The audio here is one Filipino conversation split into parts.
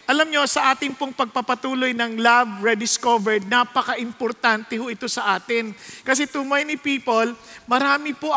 alam nyo, sa ating pong pagpapatuloy ng Love Rediscovered, napaka-importante ho ito sa atin. Kasi too many people, marami po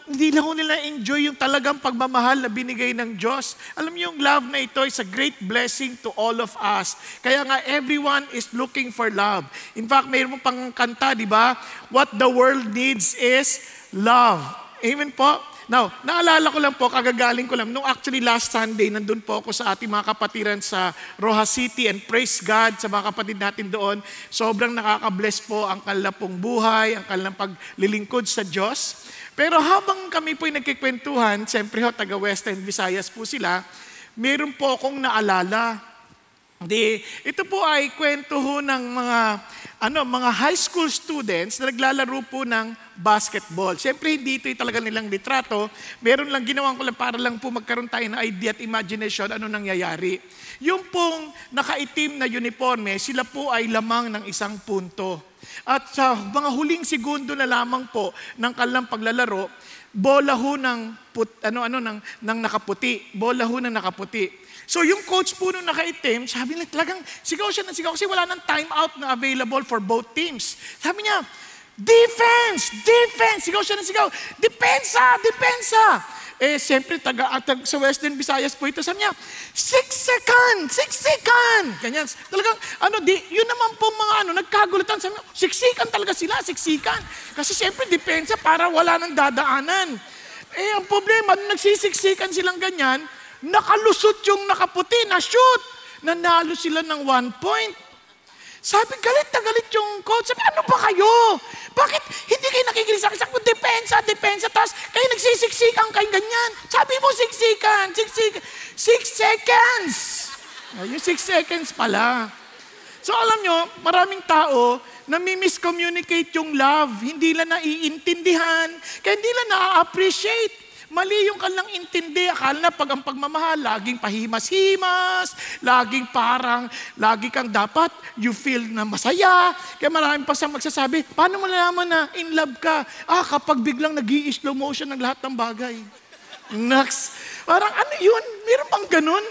hindi lang nila enjoy yung talagang pagmamahal na binigay ng Diyos. Alam nyo, yung love na ito is a great blessing to all of us. Kaya nga, everyone is looking for love. In fact, mayroon pang kanta, di ba? What the world needs is love. Amen po? Now, naalala ko lang po, kagagaling ko lang, nung actually last Sunday, nandun po ako sa ating mga kapatiran sa Rojas City, and praise God sa mga kapatid natin doon. Sobrang nakaka-bless po ang kanilang pong buhay, ang kanilang paglilingkod sa Diyos. Pero habang kami po'y nagkikwentuhan, siyempre ho, taga Western Visayas po sila, meron po akong naalala. Ito po ay kwento ho ng mga high school students na naglalaro po ng basketball. Siyempre, hindi ito talaga nilang litrato. Meron lang, ginawan ko lang para lang po magkaroon tayo ng idea at imagination ano nangyayari. Yung pong nakaitim na uniforme, sila po ay lamang ng 1 punto. At sa mga huling segundo na lamang po ng kanilang paglalaro, bola ho ng nakaputi. Bola ho ng nakaputi. So yung coach po nung nakaitim, sabi niya talagang sigaw siya ng sigaw kasi wala nang timeout na available for both teams. Sabi niya, defense! Defense! Sigaw siya ng sigaw, depensa! Depensa! Siyempre, sa Western Visayas po ito, sabi niya, 6 seconds! 6 seconds! Ganyan. Talagang, yun naman po mga nagkagulatan. Sabi niya, siksikan talaga sila, siksikan. Kasi siyempre, depensa para wala nang dadaanan. Ang problema, nung nagsisiksikan silang ganyan, nakalusot yung nakaputi na shoot. Nanalo sila ng 1 point. Sabi, galit na galit yung coach. Sabi, ano ba kayo? Bakit hindi kayo nakikinig sa akin? Sabi, depensa. Tapos kayo nagsisiksikan kayo ganyan. Sabi mo, siksikan. 6 seconds. Yung 6 seconds pala. So alam nyo, maraming tao nami-miscommunicate yung love. Hindi lang naiintindihan. Kaya hindi lang na-appreciate. Mali yung kanilang intindi. Akala na pag ang pagmamahal, laging pahimas-himas, lagi kang dapat, you feel na masaya. Kaya maraming pa siyang magsasabi, paano mo nalaman na in love ka? Kapag biglang nag-i-slow motion ng lahat ng bagay. Next. Parang ano yun? Meron bang ganun?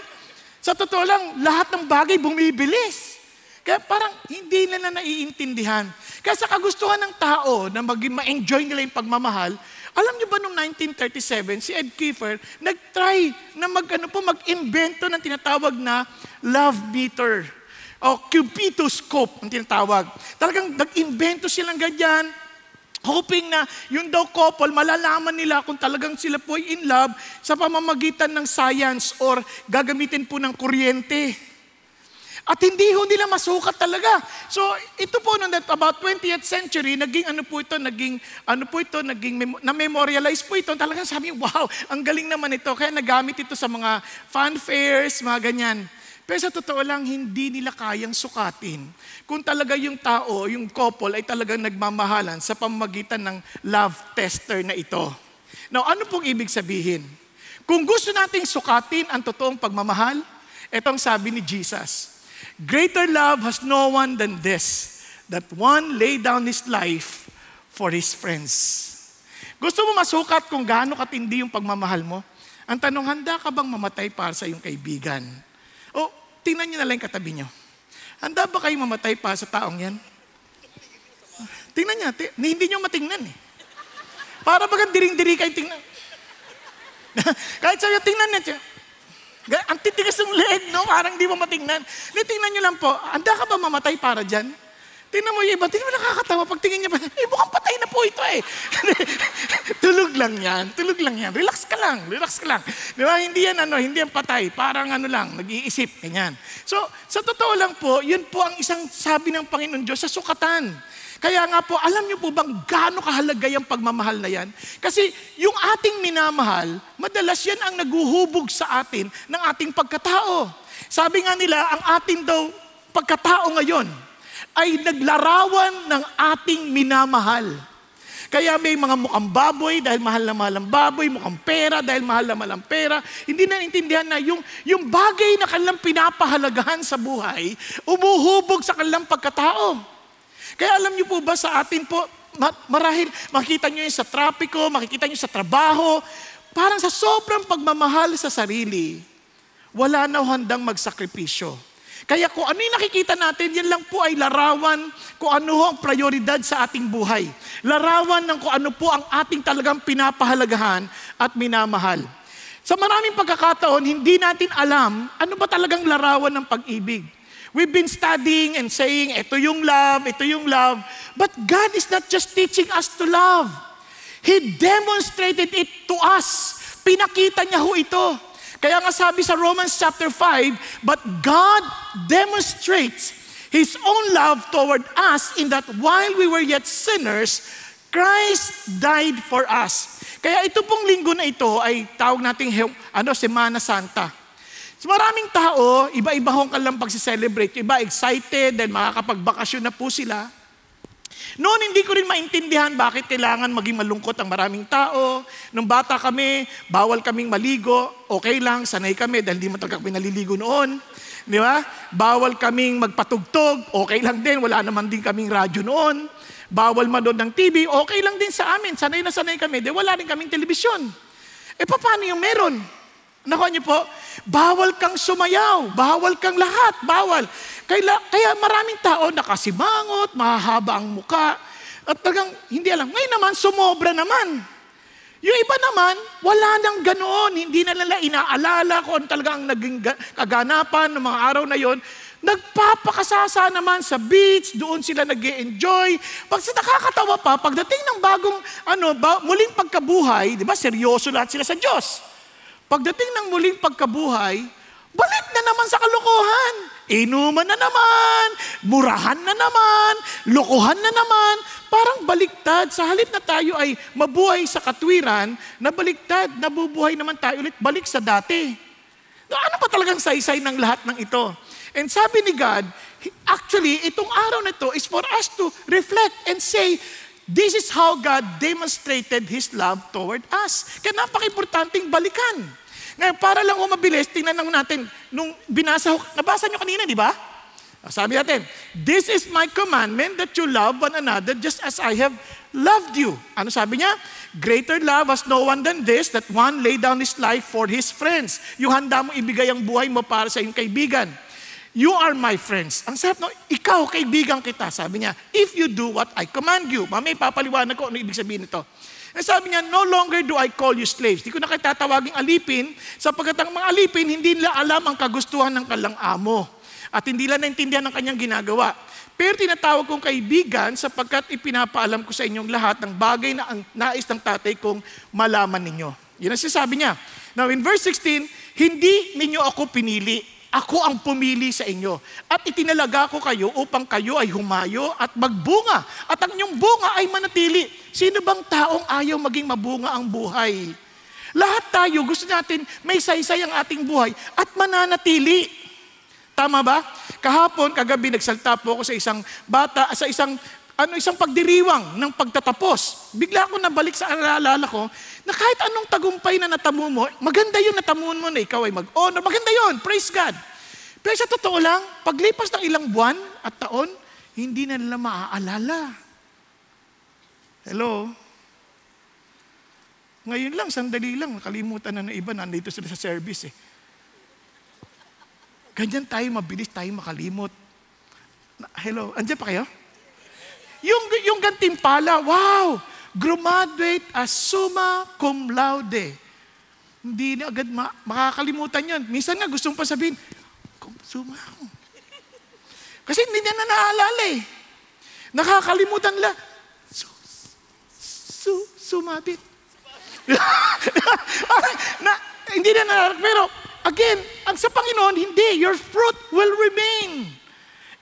Sa totoo lang, lahat ng bagay bumibilis. Kaya parang hindi nila naiintindihan. Kaya sa kagustuhan ng tao na ma-enjoy nila yung pagmamahal, alam niyo ba noong 1937, si Ed Kiefer, nag-try na mag-invento ng tinatawag na love meter o cubitoscope ang tinatawag. Talagang nag-invento silang ganyan, hoping na yung daw couple, malalaman nila kung talagang sila po ay in love sa pamamagitan ng science or gagamitin po ng kuryente. At hindi ho nila masukat talaga. So, ito po noong about 20th century, na-memorialize po ito. Talagang sabi, wow, ang galing naman ito. Kaya nagamit ito sa mga fanfares, mga ganyan. Pero sa totoo lang, hindi nila kayang sukatin kung talaga yung tao, yung couple, ay talagang nagmamahalan sa pamamagitan ng love tester na ito. Now, ano pong ibig sabihin? Kung gusto nating sukatin ang totoong pagmamahal, itong sabi ni Jesus, greater love has no one than this, that one lay down his life for his friends. Gusto mo masukat kung gaano katindi yung pagmamahal mo? Ang tanong, handa ka bang mamatay para sa iyong kaibigan? O, tingnan niyo na lang yung katabi niyo. Handa ba kayong mamatay para sa taong yan? Tingnan niyo, hindi niyo matingnan eh. Para bagang diring-diri kayo tingnan. Kahit sa'yo, tingnan niyo. Ang titigas ng leg, no? Parang di mo matingnan. Tingnan nyo lang po, handa ka ba mamatay para dyan? Tingnan mo yung iba, tingnan mo nakakatawa. Pag tingin niya pa, mukhang patay na po ito eh. Tulog lang yan. Relax ka lang. Di ba? Hindi yan patay. Parang nag-iisip, ganyan. So, sa totoo lang po, yun po ang isang sabi ng Panginoon Diyos sa sukatan. Kaya nga po, alam niyo po bang gaano kahalaga yung pagmamahal na yan? Kasi yung ating minamahal, madalas yan ang naguhubog sa atin ng ating pagkatao. Sabi nga nila, ang ating daw pagkatao ngayon ay naglarawan ng ating minamahal. Kaya may mga mukhang baboy dahil mahal na mahal ang baboy, mukhang pera dahil mahal na mahal ang pera. Hindi na naintindihan na yung bagay na kanilang pinapahalagahan sa buhay, umuhubog sa kanilang pagkatao. Kaya alam niyo po ba sa atin po, marahil makikita niyo yun sa trapiko, makikita niyo sa trabaho, parang sa sobrang pagmamahal sa sarili, wala na handang magsakripisyo. Kaya kung ano yung nakikita natin, yan lang po ay larawan kung ano ang prioridad sa ating buhay. Larawan ng kung ano po ang ating talagang pinapahalagahan at minamahal. Sa maraming pagkakataon, hindi natin alam ano ba talagang larawan ng pag-ibig. We've been studying and saying, ito yung love, ito yung love. But God is not just teaching us to love. He demonstrated it to us. Pinakita niya ho ito. Kaya nga sabi sa Romans chapter 5, but God demonstrates His own love toward us in that while we were yet sinners, Christ died for us. Kaya ito pong linggo na ito ay tawag nating Semana Santa. So maraming tao, iba-iba hong kalang pag-celebrate. Iba excited dahil makakapagbakasyon na po sila. Noon hindi ko rin maintindihan bakit kailangan maging malungkot ang maraming tao. Nung bata kami, bawal kaming maligo. Okay lang, sanay kami dahil di mo talaga kami naliligo noon. Di ba? Bawal kaming magpatugtog. Okay lang din, wala naman din kaming radyo noon. Bawal manood ng TV. Okay lang din sa amin. Sanay na sanay kami. Dahil wala rin kaming telebisyon. Paano yung meron? Nakuha niyo po? Bawal kang sumayaw. Bawal kang lahat. Bawal. Kaya maraming tao nakasimangot, mahahaba ang muka, at talagang hindi alam. Ngayon naman, sumobra naman. Yung iba naman, wala nang ganoon. Hindi na nila inaalala kung talagang naging kaganapan ng mga araw na yon. Nagpapakasasa naman sa beach, doon sila nag-e-enjoy. Pag nakakatawa pa, pagdating ng bagong, muling pagkabuhay, di ba, seryoso lahat sila sa Diyos. Pagdating ng muling pagkabuhay, balik na naman sa kalokohan. Inuman na naman, murahan na naman, lokohan na naman. Parang baliktad. Sa halip na tayo ay mabuhay sa katwiran, na baliktad, nabubuhay naman tayo ulit, balik sa dati. Ano pa talagang saysay ng lahat ng ito? And sabi ni God, actually, itong araw na ito is for us to reflect and say, this is how God demonstrated His love toward us. Kaya napaka-importanting balikan. Ngayon, para lang mabilis, tingnan lang natin, nung nabasa nyo kanina, di ba? Sabi natin, this is my commandment that you love one another just as I have loved you. Ano sabi niya? Greater love has no one than this, that one lay down his life for his friends. Yung handa mo ibigay ang buhay mo para sa iyong kaibigan. You are my friends. Ang sarap, no? Ikaw, kaibigan kita. Sabi niya, if you do what I command you. Mamaya papaliwanag ko ano ibig sabihin nito. And sabi niya, no longer do I call you slaves. Di ko na kayo tatawaging alipin, sapagkat ang mga alipin, hindi nila alam ang kagustuhan ng kanilang amo. At hindi nila naintindihan ang kanyang ginagawa. Pero tinatawag kong kaibigan, sapagkat ipinapaalam ko sa inyong lahat ng bagay na ang nais ng tatay kong malaman ninyo. Yun ang sinasabi niya. Now in verse 16, hindi ninyo ako pinili. Ako ang pumili sa inyo. At itinalaga ko kayo upang kayo ay humayo at magbunga. At ang inyong bunga ay manatili. Sino bang taong ayaw maging mabunga ang buhay? Lahat tayo gusto natin may saysay ang ating buhay at mananatili. Tama ba? Kahapon, kagabi, nagsalta po ako sa isang bata, sa isang pagdiriwang ng pagtatapos. Bigla ako nabalik sa alala ko na kahit anong tagumpay na natamo mo, maganda yun natamuan mo na ikaw ay mag-honor. Maganda yun, praise God. Pero sa totoo lang, paglipas ng ilang buwan at taon, hindi na nila maaalala. Hello? Ngayon lang, sandali lang, nakalimutan na ng iba, nandito sila sa service eh. Ganyan tayo, mabilis tayo makalimot. Hello, andyan pa kayo? Yung gantimpala, wow! Graduate as summa cum laude. Hindi na agad makakalimutan yun. Minsan nga gustong pa sabihin, summa. Kasi hindi niya na naaalala eh. Nakakalimutan nila. Sumabit. Hindi na naaalala. Pero again, ang sa Panginoon, hindi. Your fruit will remain.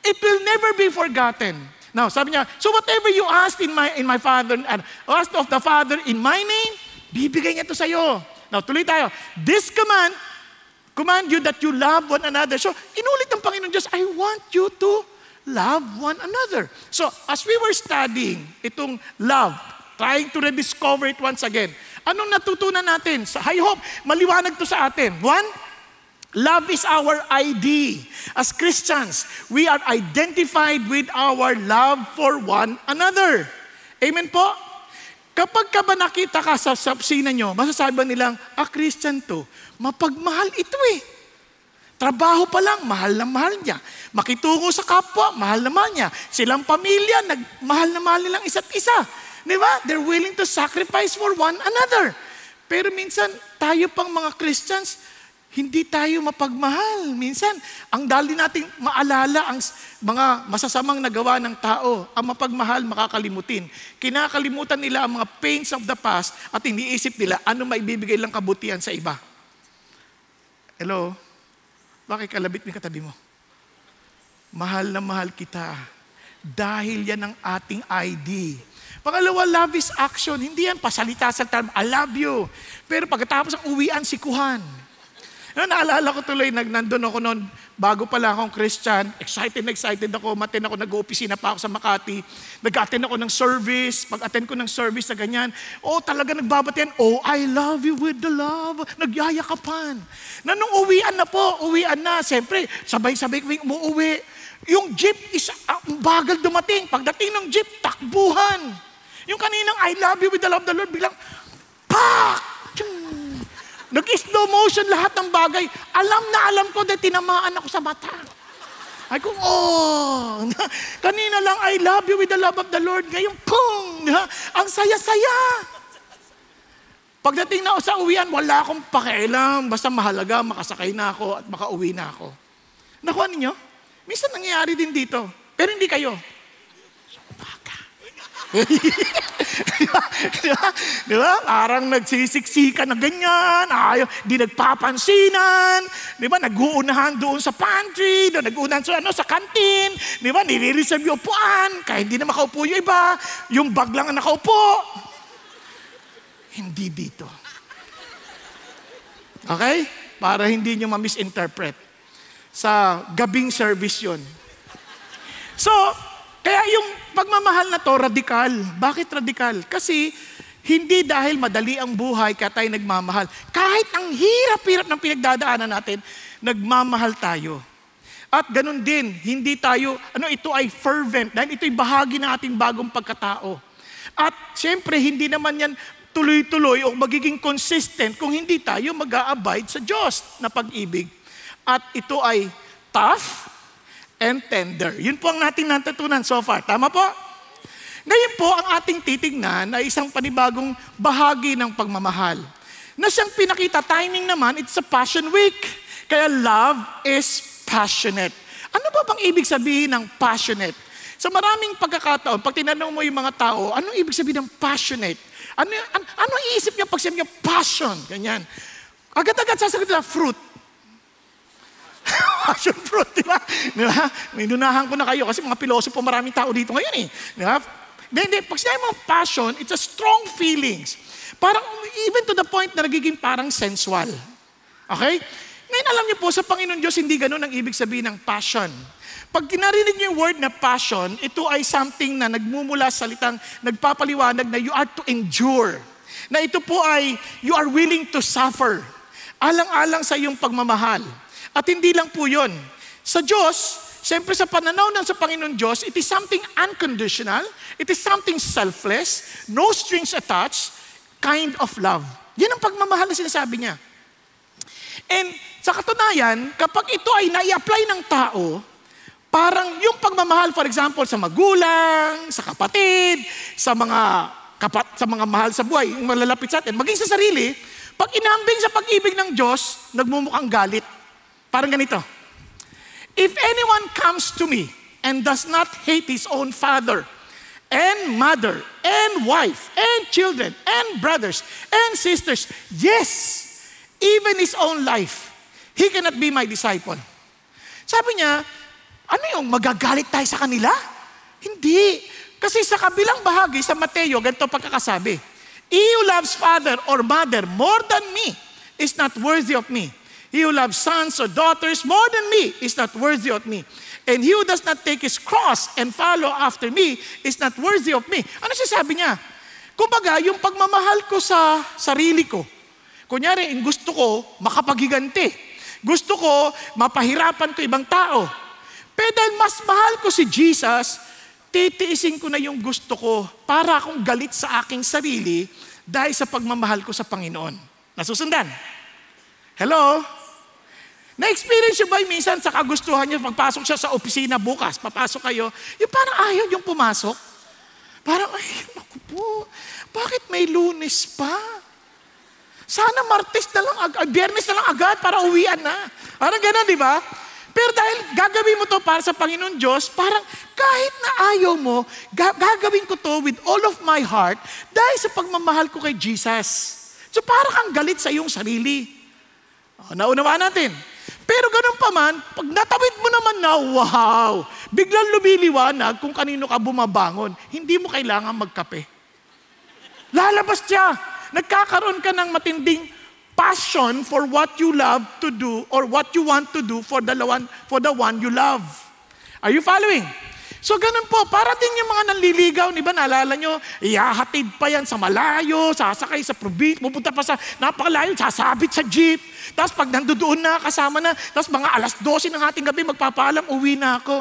It will never be forgotten. Now, sabi niya, so whatever you asked in my Father, asked of the Father in my name, bibigay niya ito sa iyo. Now, tuloy tayo. This command you that you love one another. So, inulit ng Panginoon Diyos, I want you to love one another. So, as we were studying itong love, trying to rediscover it once again, anong natutunan natin? I hope maliwanag to sa atin. One, love is our ID. As Christians, we are identified with our love for one another. Amen po? Kapag ka ba nakita ka sa sapsina nyo, masasabi ba nilang, Christian to, mapagmahal ito eh. Trabaho pa lang, mahal na mahal niya. Makitungo sa kapwa, mahal na mahal niya. Silang pamilya, mahal na mahal nilang isa't isa. Di ba? They're willing to sacrifice for one another. Pero minsan, tayo pang mga Christians, hindi tayo mapagmahal. Minsan, ang dali nating maalala ang mga masasamang nagawa ng tao. Ang mapagmahal, makakalimutin. Kinakalimutan nila ang mga pains of the past at iniisip nila ano maibibigay lang kabutihan sa iba. Hello? Bakit kalabit mo yung katabi mo? Mahal na mahal kita. Dahil yan ang ating ID. Pangalawa, love is action. Hindi yan pasalita sa term, I love you. Pero pagkatapos ang uwian, sikuhan. Naalala ko tuloy, nandun ako noon, bago pala akong Christian, excited ako, nag-opisina pa ako sa Makati, nag-attend ako ng service, pag-attend ko ng service na ganyan, talaga nagbabatian, I love you with the love, nagyayakapan. Nung uwian na, siyempre, sabay-sabay kami umuuwi. Yung jeep is bagal dumating, pagdating ng jeep, takbuhan. Yung kaninang I love you with the love of the Lord, biglang, pak! Nag-slow motion lahat ng bagay. Alam ko dahil tinamaan ako sa mata. Ay kung, kanina lang, I love you with the love of the Lord. Ngayon, ang saya-saya. Pagdating na ako sa uwian, wala akong pakialam. Basta mahalaga, makasakay na ako at makauwi na ako. Nakuha ninyo? Minsan nangyayari din dito. Pero hindi kayo. Di ba? Parang nagsisiksika na ganyan, di nagpapansinan, di ba? Nag-uunahan doon sa pantry, nag-uunahan sa kantin, di ba? Nire-reserve yung upuan, kaya hindi na makaupo yung iba, yung bag lang ang nakaupo. Hindi dito. Okay? Para hindi nyo ma-misinterpret. Sa gabing service yun. So, kaya yung pagmamahal na to, radikal. Bakit radikal? Kasi hindi dahil madali ang buhay kaya tayo nagmamahal. Kahit ang hirap-hirap ng pinagdadaanan natin, nagmamahal tayo. At ganun din, hindi tayo, ito ay fervent, dahil ito'y bahagi ng ating bagong pagkatao. At siyempre, hindi naman yan tuloy-tuloy o magiging consistent kung hindi tayo mag-a-abide sa Diyos na pag-ibig. At ito ay tough and tender. Yun po ang ating natutunan so far. Tama po? Ngayon po, ang ating titignan ay isang panibagong bahagi ng pagmamahal. Na siyang pinakita, timing naman, it's a passion week. Kaya love is passionate. Ano ba bang ibig sabihin ng passionate? Sa maraming pagkakataon, pag tinanong mo yung mga tao, anong ibig sabihin ng passionate? Ano iisip niya pag sabi niya passion? Ganyan. Agad-agad sasagot nila, fruit. Passion fruit, di ba? May nunahan ko na kayo kasi mga pilosopo, maraming tao dito ngayon eh. Di ba? Hindi, pag sinabi mo passion, it's a strong feelings. Parang even to the point na nagiging parang sensual. Okay? Ngayon alam niyo po, sa Panginoon Diyos, hindi ganun ang ibig sabihin ng passion. Pag narinig niyo yung word na passion, ito ay something na nagmumula sa salitang nagpapaliwanag na you are to endure. Na ito po ay you are willing to suffer. Alang-alang sa iyong pagmamahal. At hindi lang po yun. Sa Diyos, siyempre sa pananaw ng sa Panginoon Diyos, it is something unconditional, it is something selfless, no strings attached, kind of love. Yan ang pagmamahal na sinasabi niya. And sa katunayan, kapag ito ay nai-apply ng tao, parang yung pagmamahal, for example, sa magulang, sa kapatid, sa mga mahal sa buhay, yung malalapit sa atin, maging sa sarili, pag inambing sa pag-ibig ng Diyos, nagmumukhang galit. Parang ganito. If anyone comes to me and does not hate his own father and mother and wife and children and brothers and sisters, yes, even his own life, he cannot be my disciple. Sabi niya, ano yung magagalit tayo sa kanila? Hindi. Kasi sa kabilang bahagi, sa Mateo, ganito pagkakasabi, he who loves father or mother more than me is not worthy of me. He who loves sons or daughters more than me is not worthy of me. And he who does not take his cross and follow after me is not worthy of me. Ano sinasabi niya? Kumbaga, yung pagmamahal ko sa sarili ko, kunyari, gusto ko makapaghiganti. Gusto ko mapahirapan ko ibang tao. Pero dahil mas mahal ko si Jesus, titiisin ko na yung gusto ko para akong galit sa aking sarili dahil sa pagmamahal ko sa Panginoon. Nasusundan? Hello? Na-experience nyo ba minsan sa kagustuhan niyo, pagpasok siya sa opisina bukas, papasok kayo, yung parang ayaw yung pumasok? Parang, ay, naku po, bakit may Lunes pa? Sana Martes na lang, Biyernes na lang agad para uwian na. Parang gano'n, di ba? Pero dahil gagawin mo to para sa Panginoon Diyos, parang kahit na ayaw mo, gagawin ko to with all of my heart dahil sa pagmamahal ko kay Jesus. So parang kang galit sa iyong sarili. Naunawaan natin. Pero ganun pa man, pag natawid mo naman na, wow, biglang lumiliwanag kung kanino ka bumabangon. Hindi mo kailangan magkape. Lalabas siya. Nagkakaroon ka ng matinding passion for what you love to do or what you want to do for the one you love. Are you following? So ganun po, para din yung mga nanliligaw, di ba, naalala nyo, ihahatid pa yan sa malayo, sasakay sa probinsya, pupunta pa sa napakalayo, sasabit sa jeep. Tapos pag nandoon na, kasama na, tapos mga 12:00 ng hating gabi, magpapaalam, uwi na ako.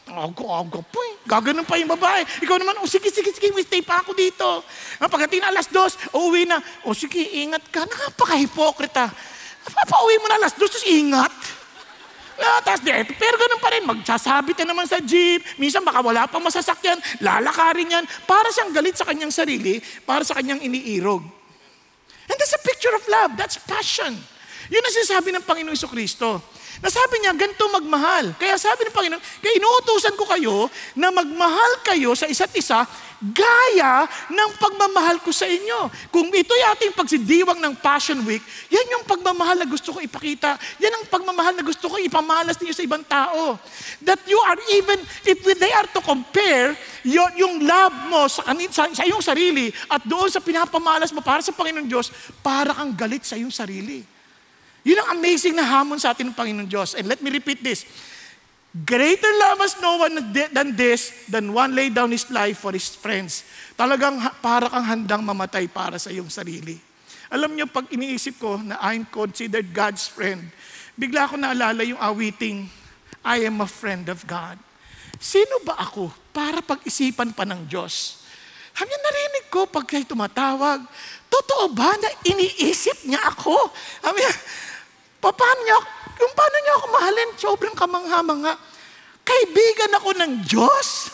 Aga po eh. Gaganon pa yung babae. Ikaw naman, sige, stay pa ako dito. Pagdating na 2:00, uuwi na. Sige, ingat ka. Napaka-hipokrita. Papauwi mo na 2:00, tapos ingat. Pero ganun pa rin, magsasabit na naman sa jeep. Minsan baka wala pang masasakyan, lalakarin yan. Para siyang galit sa kanyang sarili, para sa kanyang iniirog. And that's a picture of love. That's passion. Yun ang sinasabi ng Panginoon Jesucristo. Nasabi niya, ganito magmahal. Kaya sabi ng Panginoon, kaya inuutusan ko kayo na magmahal kayo sa isa't isa gaya ng pagmamahal ko sa inyo. Kung ito'y ating pagsidiwang ng Passion Week, yan yung pagmamahal na gusto ko ipakita. Yan ang pagmamahal na gusto ko ipamalas ninyo sa ibang tao. That you are even, if they are to compare yung love mo sa iyong sarili at doon sa pinapamalas mo para sa Panginoon Diyos, para kang galit sa iyong sarili. Yun ang amazing na hamon sa atin ng Panginoon Diyos. And let me repeat this. Greater love has no one than one lay down his life for his friends. Talagang para kang handang mamatay para sa iyong sarili. Alam niyo, pag iniisip ko na I'm considered God's friend, bigla ko naalala yung awiting, I am a friend of God. Sino ba ako para pag-isipan pa ng Diyos? Sabi niya, narinig ko pag kayo tumatawag, totoo ba na iniisip niya ako? Sabi niya, paano niya ako mahalin? Sobrang kamangha-mangha. Kaibigan ako ng Diyos?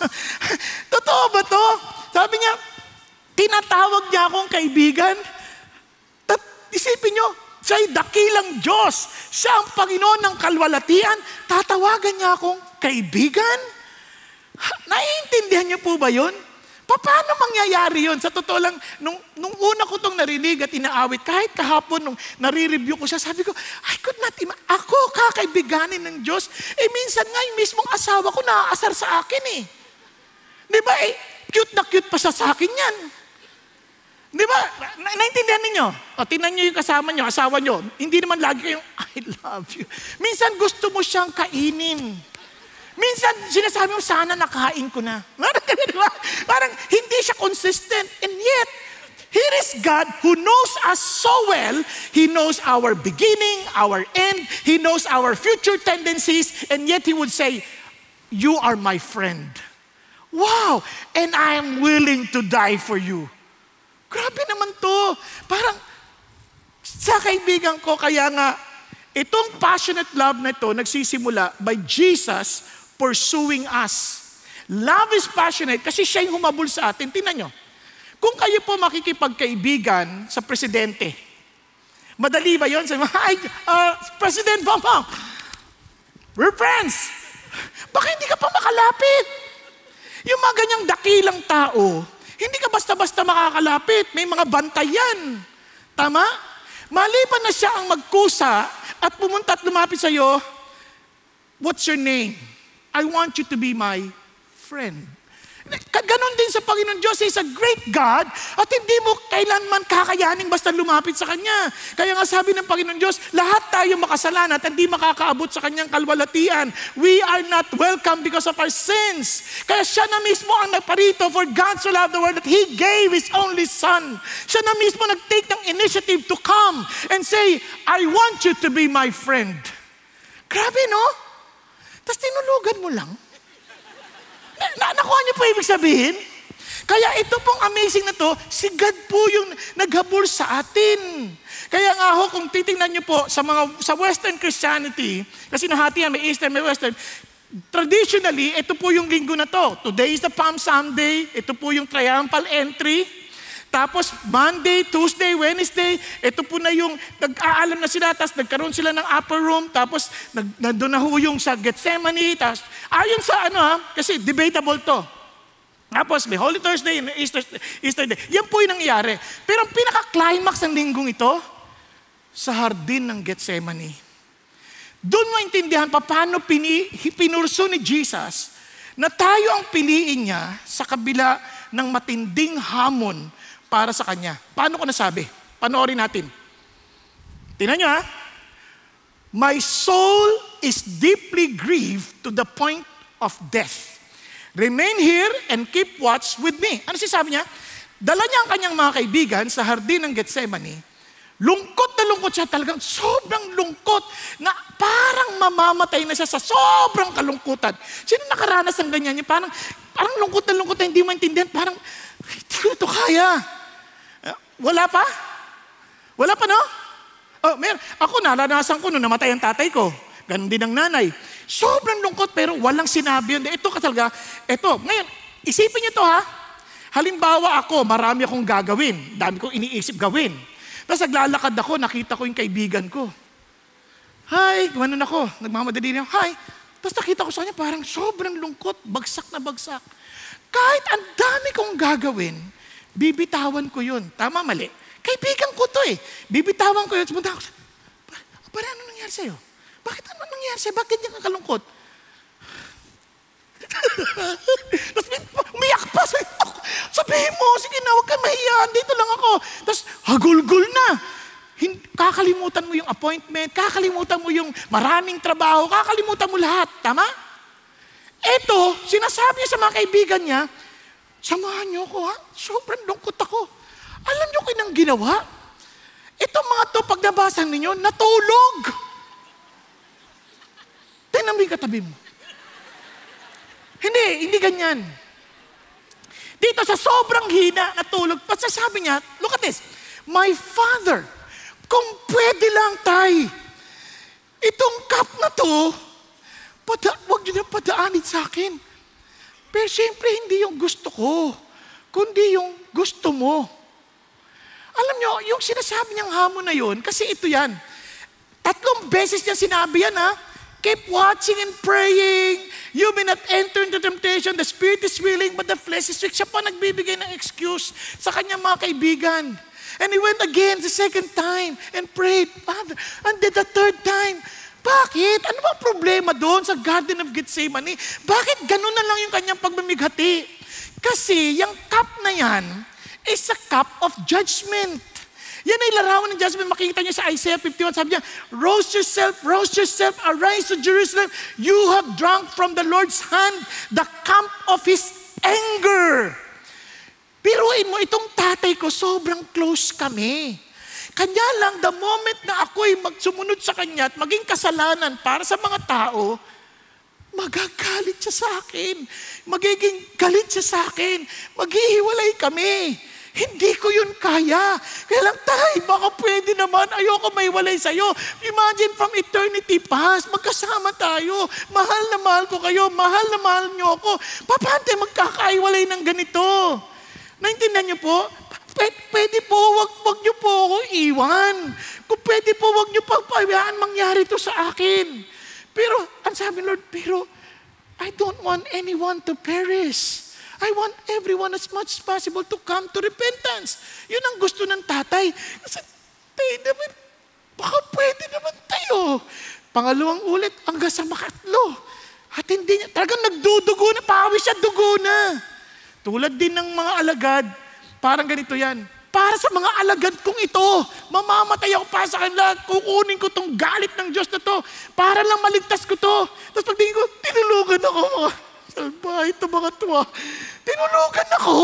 Totoo ba to? Sabi niya, tinatawag niya akong kaibigan. Isipin niyo, siya'y dakilang Diyos. Siya ang Panginoon ng kalwalatian. Tatawagan niya akong kaibigan? Naiintindihan niyo po ba yun? Paano mangyayari yun? Sa totoo lang, nung una ko itong narinig at inaawit, kahit kahapon nung nare-review ko siya, sabi ko, I could not imagine, ako kakaibiganin ng Diyos. Minsan nga, yung mismong asawa ko naaasar sa akin eh. Di ba? Cute na cute pa siya sa akin yan. Di ba? Naintindihan ninyo? Tingnan nyo yung kasama nyo, asawa nyo. Hindi naman lagi kayong, I love you. Minsan gusto mo siyang kainin. Minsan, sinasabi mo, sana nakain ko na. Parang hindi siya consistent. And yet, here is God who knows us so well. He knows our beginning, our end. He knows our future tendencies. And yet, He would say, you are my friend. Wow! And I am willing to die for you. Grabe naman to. Parang, sa kaibigan ko, kaya nga, itong passionate love na ito, nagsisimula by Jesus pursuing us. Love is passionate kasi siya yung humabol sa atin. Tingnan nyo. Kung kayo po makikipagkaibigan sa presidente, madali ba yun? Sabi, hi, President Bongbong, we're friends. Baka hindi ka pa makalapit. Yung mga ganyang dakilang tao, hindi ka basta-basta makakalapit. May mga bantay yan. Tama? Maliban na siya ang magkusa at pumunta at lumapit sa iyo, what's your name? I want you to be my friend. Ganon din sa Panginoon Diyos. He's a great God at hindi mo kailanman kakayaning basta lumapit sa Kanya. Kaya nga sabi ng Panginoon Diyos, lahat tayo makasalanan at hindi makakaabot sa Kanyang kalwalatian. We are not welcome because of our sins. Kaya siya na mismo ang nagparito for God so loved the world that He gave His only Son. Siya na mismo nag-take ng initiative to come and say, I want you to be my friend. Grabe, no? Tapos tinulugan mo lang. Nakuha niyo po ibig sabihin? Kaya ito pong amazing na to, si God po yung naghabol sa atin. Kaya nga ho, kung titingnan niyo po sa Western Christianity, kasi nahati yan, may Eastern, may Western, traditionally, ito po yung linggo na to. Today is the Palm Sunday, ito po yung triumphal entry. Tapos Monday, Tuesday, Wednesday, ito po na yung nag-aalam na sila, tapos nagkaroon sila ng upper room, tapos nandun na ho yung sa Gethsemane, tapos ayon sa kasi debatable to. Tapos may Holy Thursday and Easter Day. Yan po yung nangyayari. Pero ang pinaka-climax ng linggong ito, sa hardin ng Gethsemane. Doon maintindihan paano pinurso ni Jesus na tayo ang piliin niya sa kabila ng matinding hamon para sa Kanya. Paano ko nasabi? Panoorin natin. Tingnan niyo My soul is deeply grieved to the point of death. Remain here and keep watch with me. Ano sinasabi niya? Dala niya ang kanyang mga kaibigan sa hardin ng Gethsemane. Lungkot na lungkot siya, talagang sobrang lungkot na parang mamamatay na siya sa sobrang kalungkutan. Sino nakaranas ng ganyan? Yung parang lungkot na hindi maintindihan. Parang, hindi ko ito kaya. Wala pa? Wala pa, no? Oh, ako naranasan ko nung namatay ang tatay ko. Ganon din ang nanay. Sobrang lungkot pero walang sinabi yun. Ito ka talaga. Ito, ngayon, isipin niyo to Halimbawa ako, marami akong gagawin. Dami kong iniisip gawin. Tapos naglalakad ako, nakita ko yung kaibigan ko. Hi, gumanon ako. Nagmamadali niya. Hi. Tapos nakita ko sa kanya parang sobrang lungkot, bagsak na bagsak. Kahit ang dami kong gagawin, bibitawan ko yun. Tama, mali. Kaibigan ko to Bibitawan ko yun. Sumunta ako, parang ano nangyari sa'yo? Bakit ano nangyari sa'yo? Bakit niya kakalungkot? Tapos umiyak pa sa'yo. Sabihin mo, sige na, huwag kang mahiyan. Dito lang ako. Tapos hagulgul na. Kakalimutan mo yung appointment, kakalimutan mo yung maraming trabaho, kakalimutan mo lahat. Tama? Ito, sinasabi niya sa mga kaibigan niya, samahan niyo ako sobrang lungkot ako. Alam niyo kung anong ginawa? Itong mga to, pag nabasa ninyo, natulog. Tingnan mo yung katabi mo. Hindi ganyan. Dito sa sobrang hina, natulog. At sasabi niya, look at this, my Father, kung pwede lang tay, itong cup na to, huwag niyo na padaanin sa akin. Pero siyempre, hindi yung gusto ko, kundi yung gusto mo. Alam niyo, yung sinasabi niyang hamon na yun, kasi ito yan. 3 beses niya sinabi yan Keep watching and praying. You may not enter into temptation. The spirit is willing, but the flesh is weak. Siya pa nagbibigay ng excuse sa kanyang mga kaibigan. And he went again the second time and prayed, Father. And then the third time, bakit? Ano ba problema doon sa Garden of Gethsemane? Bakit ganun na lang yung kanyang pagmamighati? Kasi yung cup na yan is a cup of judgment. Yan ay larawan ng judgment. Makikita niyo sa Isaiah 51, sabi niya, rouse yourself, arise to Jerusalem. You have drunk from the Lord's hand the cup of His anger. Piruin mo, itong tatay ko, sobrang close kami. Kanya lang, the moment na ako'y magsumunod sa kanya at maging kasalanan para sa mga tao, magagalit siya sa akin. Magiging galit siya sa akin. Maghihiwalay kami. Hindi ko yun kaya. Kaya lang, tay, baka pwede naman. Ayoko may walay sa'yo. Imagine from eternity past, magkasama tayo. Mahal na mahal ko kayo. Mahal na mahal niyo ako. Paano tayo magkakaiwalay ng ganito? Naintindihan niyo po? Pwede po, wag niyo po ako iwan. Kung pwede po, wag niyo pagpayaan mangyari to sa akin. Pero, ang sabi Lord, pero I don't want anyone to perish. I want everyone as much as possible to come to repentance. Yun ang gusto ng tatay. Kasi, tayo naman, baka pwede naman tayo. Pangalawang ulit, hanggang sa makatlo. At hindi niya, talagang nagdudugo na, pawis siya, dugo na. Tulad din ng mga alagad, parang ganito yan. Para sa mga alagad kong ito, mamamatay ako para sa kanila, kukunin ko tong galit ng Diyos na to, para lang maligtas ko to. Tapos pagtingin ko, tinulugan ako mga salba, ito mga tuwa. Tinulugan ako.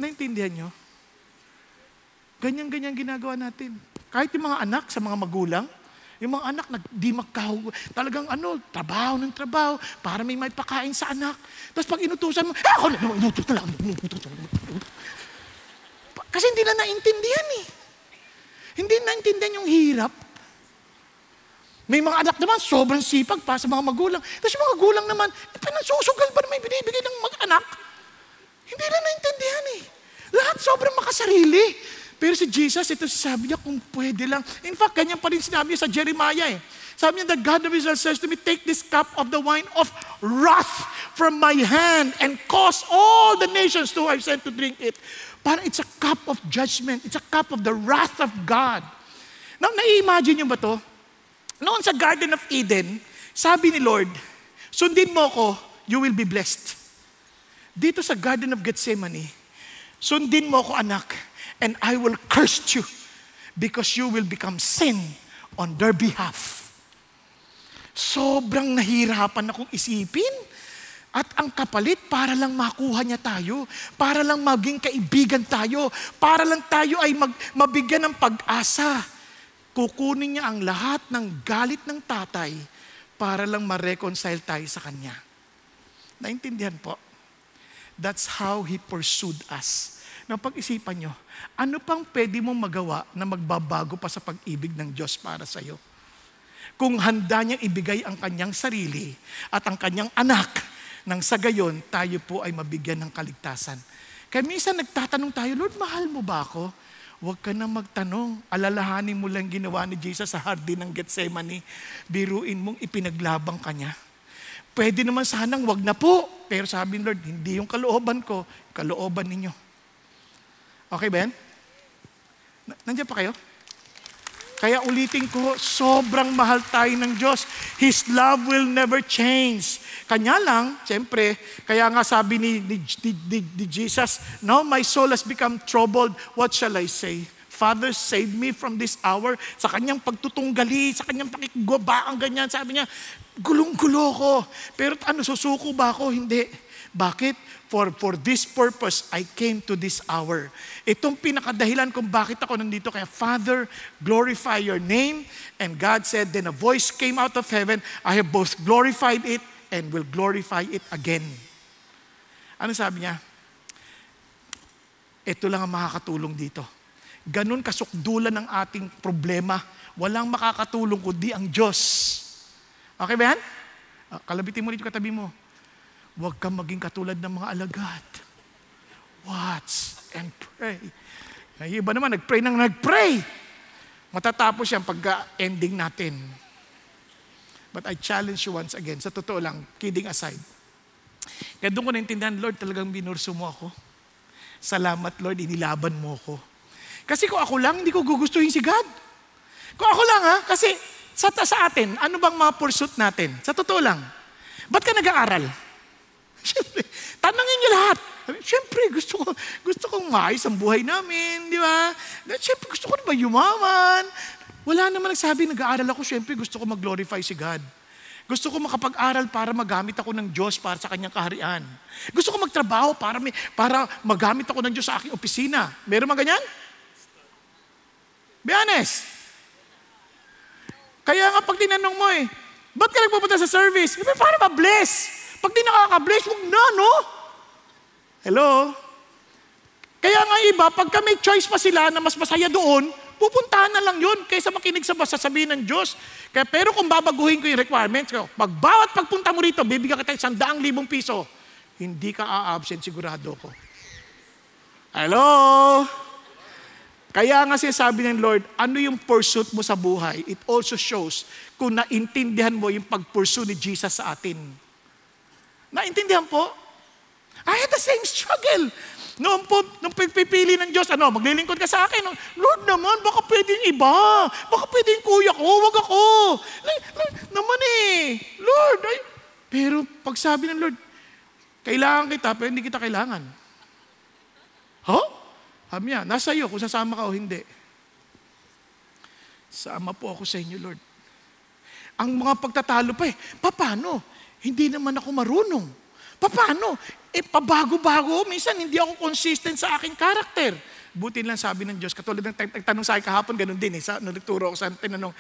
Naintindihan nyo? Ganyan-ganyan ginagawa natin. Kahit yung mga anak sa mga magulang, Yung mga anak, di talagang trabaho ng trabaho, para may pakain sa anak. Tapos pag inutusan mo, ako na naman, inutusan lang. Kasi hindi na naintindihan eh. Hindi naintindihan yung hirap. May mga anak naman, sobrang sipag pa sa mga magulang. Tapos yung mga magulang naman, pinagsusugal pa na may binibigay ng mag-anak. Hindi na naintindihan eh. Lahat sobrang makasarili. Pero si Jesus, ito sabi niya, kung pwede lang. In fact, ganyan pa rin sinabi niya sa Jeremiah eh. Sabi niya, the God of Israel says to me, take this cup of the wine of wrath from my hand and cause all the nations to I've sent to drink it. Parang it's a cup of judgment. It's a cup of the wrath of God. Now, nai-imagine niyo ba to? Noon sa Garden of Eden, sabi ni Lord, sundin mo ko, you will be blessed. Dito sa Garden of Gethsemane, sundin mo ko anak, and I will curse you because you will become sin on their behalf. Sobrang nahirapan akong isipin. At ang kapalit, para lang makuha niya tayo, para lang maging kaibigan tayo, para lang tayo ay mabigyan ng pag-asa. Kukunin niya ang lahat ng galit ng tatay para lang ma-reconcile tayo sa kanya. Naintindihan po? That's how He pursued us. Now pag-isipan nyo, ano pang pwede mong magawa na magbabago pa sa pag-ibig ng Diyos para sa iyo? Kung handa niyang ibigay ang kanyang sarili at ang kanyang anak, nang sa gayon, tayo po ay mabigyan ng kaligtasan. Kaya minsan nagtatanong tayo, Lord, mahal mo ba ako? Huwag ka na magtanong. Alalahanin mo lang ginawa ni Jesus sa hardin ng Gethsemane. Biruin mong ipinaglabang kanya. Pwede naman sanang wag na po. Pero sabi ni Lord, hindi yung kalooban ko, kalooban ninyo. Okay, Ben? Nandiyan pa kayo? Kaya ulitin ko, sobrang mahal tayo ng Diyos. His love will never change. Kanya lang, siyempre, kaya nga sabi ni Jesus, now my soul has become troubled. What shall I say? Father, save me from this hour. Sa kanyang pagtutunggali, sa kanyang pakikigwaba, ang ganyan. Sabi niya, gulong-gulo ko. Pero susuko ba ako? Hindi. Bakit? For this purpose, I came to this hour. Itong pinakadahilan kung bakit ako nandito. Kaya, Father, glorify your name. And God said, then a voice came out of heaven, I have both glorified it and will glorify it again. Ano sabi niya? Ito lang ang makakatulong dito. Ganun kasukdulan ng ating problema. Walang makakatulong kundi ang Diyos. Okay ba yan? Kalabitin mo dito katabi mo. Huwag kang maging katulad ng mga alagad. Watch and pray. Yung iba naman, nagpray nang nagpray. Matatapos yan pagka-ending natin. But I challenge you once again, sa totoo lang, kidding aside. Kaya doon ko naintindihan, Lord, talagang binurso mo ako. Salamat, Lord, inilaban mo ako. Kasi kung ako lang, hindi ko gugustuhin si God. Kung ako lang, kasi sa atin, ano bang mga pursuit natin? Sa totoo lang, ba't ka nag-aaral? Siyempre, tanangin niyo lahat. Siyempre, gusto kong maayos ang buhay namin, di ba? Siyempre, gusto ko na ba yumaman? Wala naman nagsabi, nag-aaral ako, siyempre, gusto ko mag-glorify si God. Gusto ko makapag-aral para magamit ako ng Diyos para sa kanyang kaharian. Gusto ko magtrabaho para magamit ako ng Diyos sa aking opisina. Meron mga ganyan? Be honest. Kaya nga pag tinanong mo ba't ka nagpupunta sa service? Para ma-bless. Pag di nakaka-bless, huwag na, no? Hello? Kaya nga iba, pagka may choice pa sila na mas masaya doon, pupuntahan na lang yun kaysa makinig sa sasabihin ng Diyos. Kaya, pero kung babaguhin ko yung requirements, bawat pagpunta mo rito, bibigyan kita 100,000 piso, hindi ka a-absent, sigurado ko. Hello? Kaya nga sinasabi ng Lord, ano yung pursuit mo sa buhay? It also shows kung naintindihan mo yung pag-pursue ni Jesus sa atin. Naintindihan po? I had the same struggle. Nung pipili ng Diyos, maglilingkod ka sa akin. Lord naman, baka pwedeng iba. Baka pwedeng kuya ko, wag ako. Naman Lord. Pero pag sabi ng Lord, kailangan kita, pero hindi kita kailangan. Sabi niya, nasa iyo kung sasama ka o hindi. Sama po ako sa inyo, Lord. Ang mga pagtatalo pa paano? Hindi naman ako marunong. Paano? Pabago-bago. Minsan hindi ako consistent sa aking karakter. Buti lang sabi ng Diyos, katulad ng tanong sa akin kahapon, ganun din nung nagturo ako sa tinanong,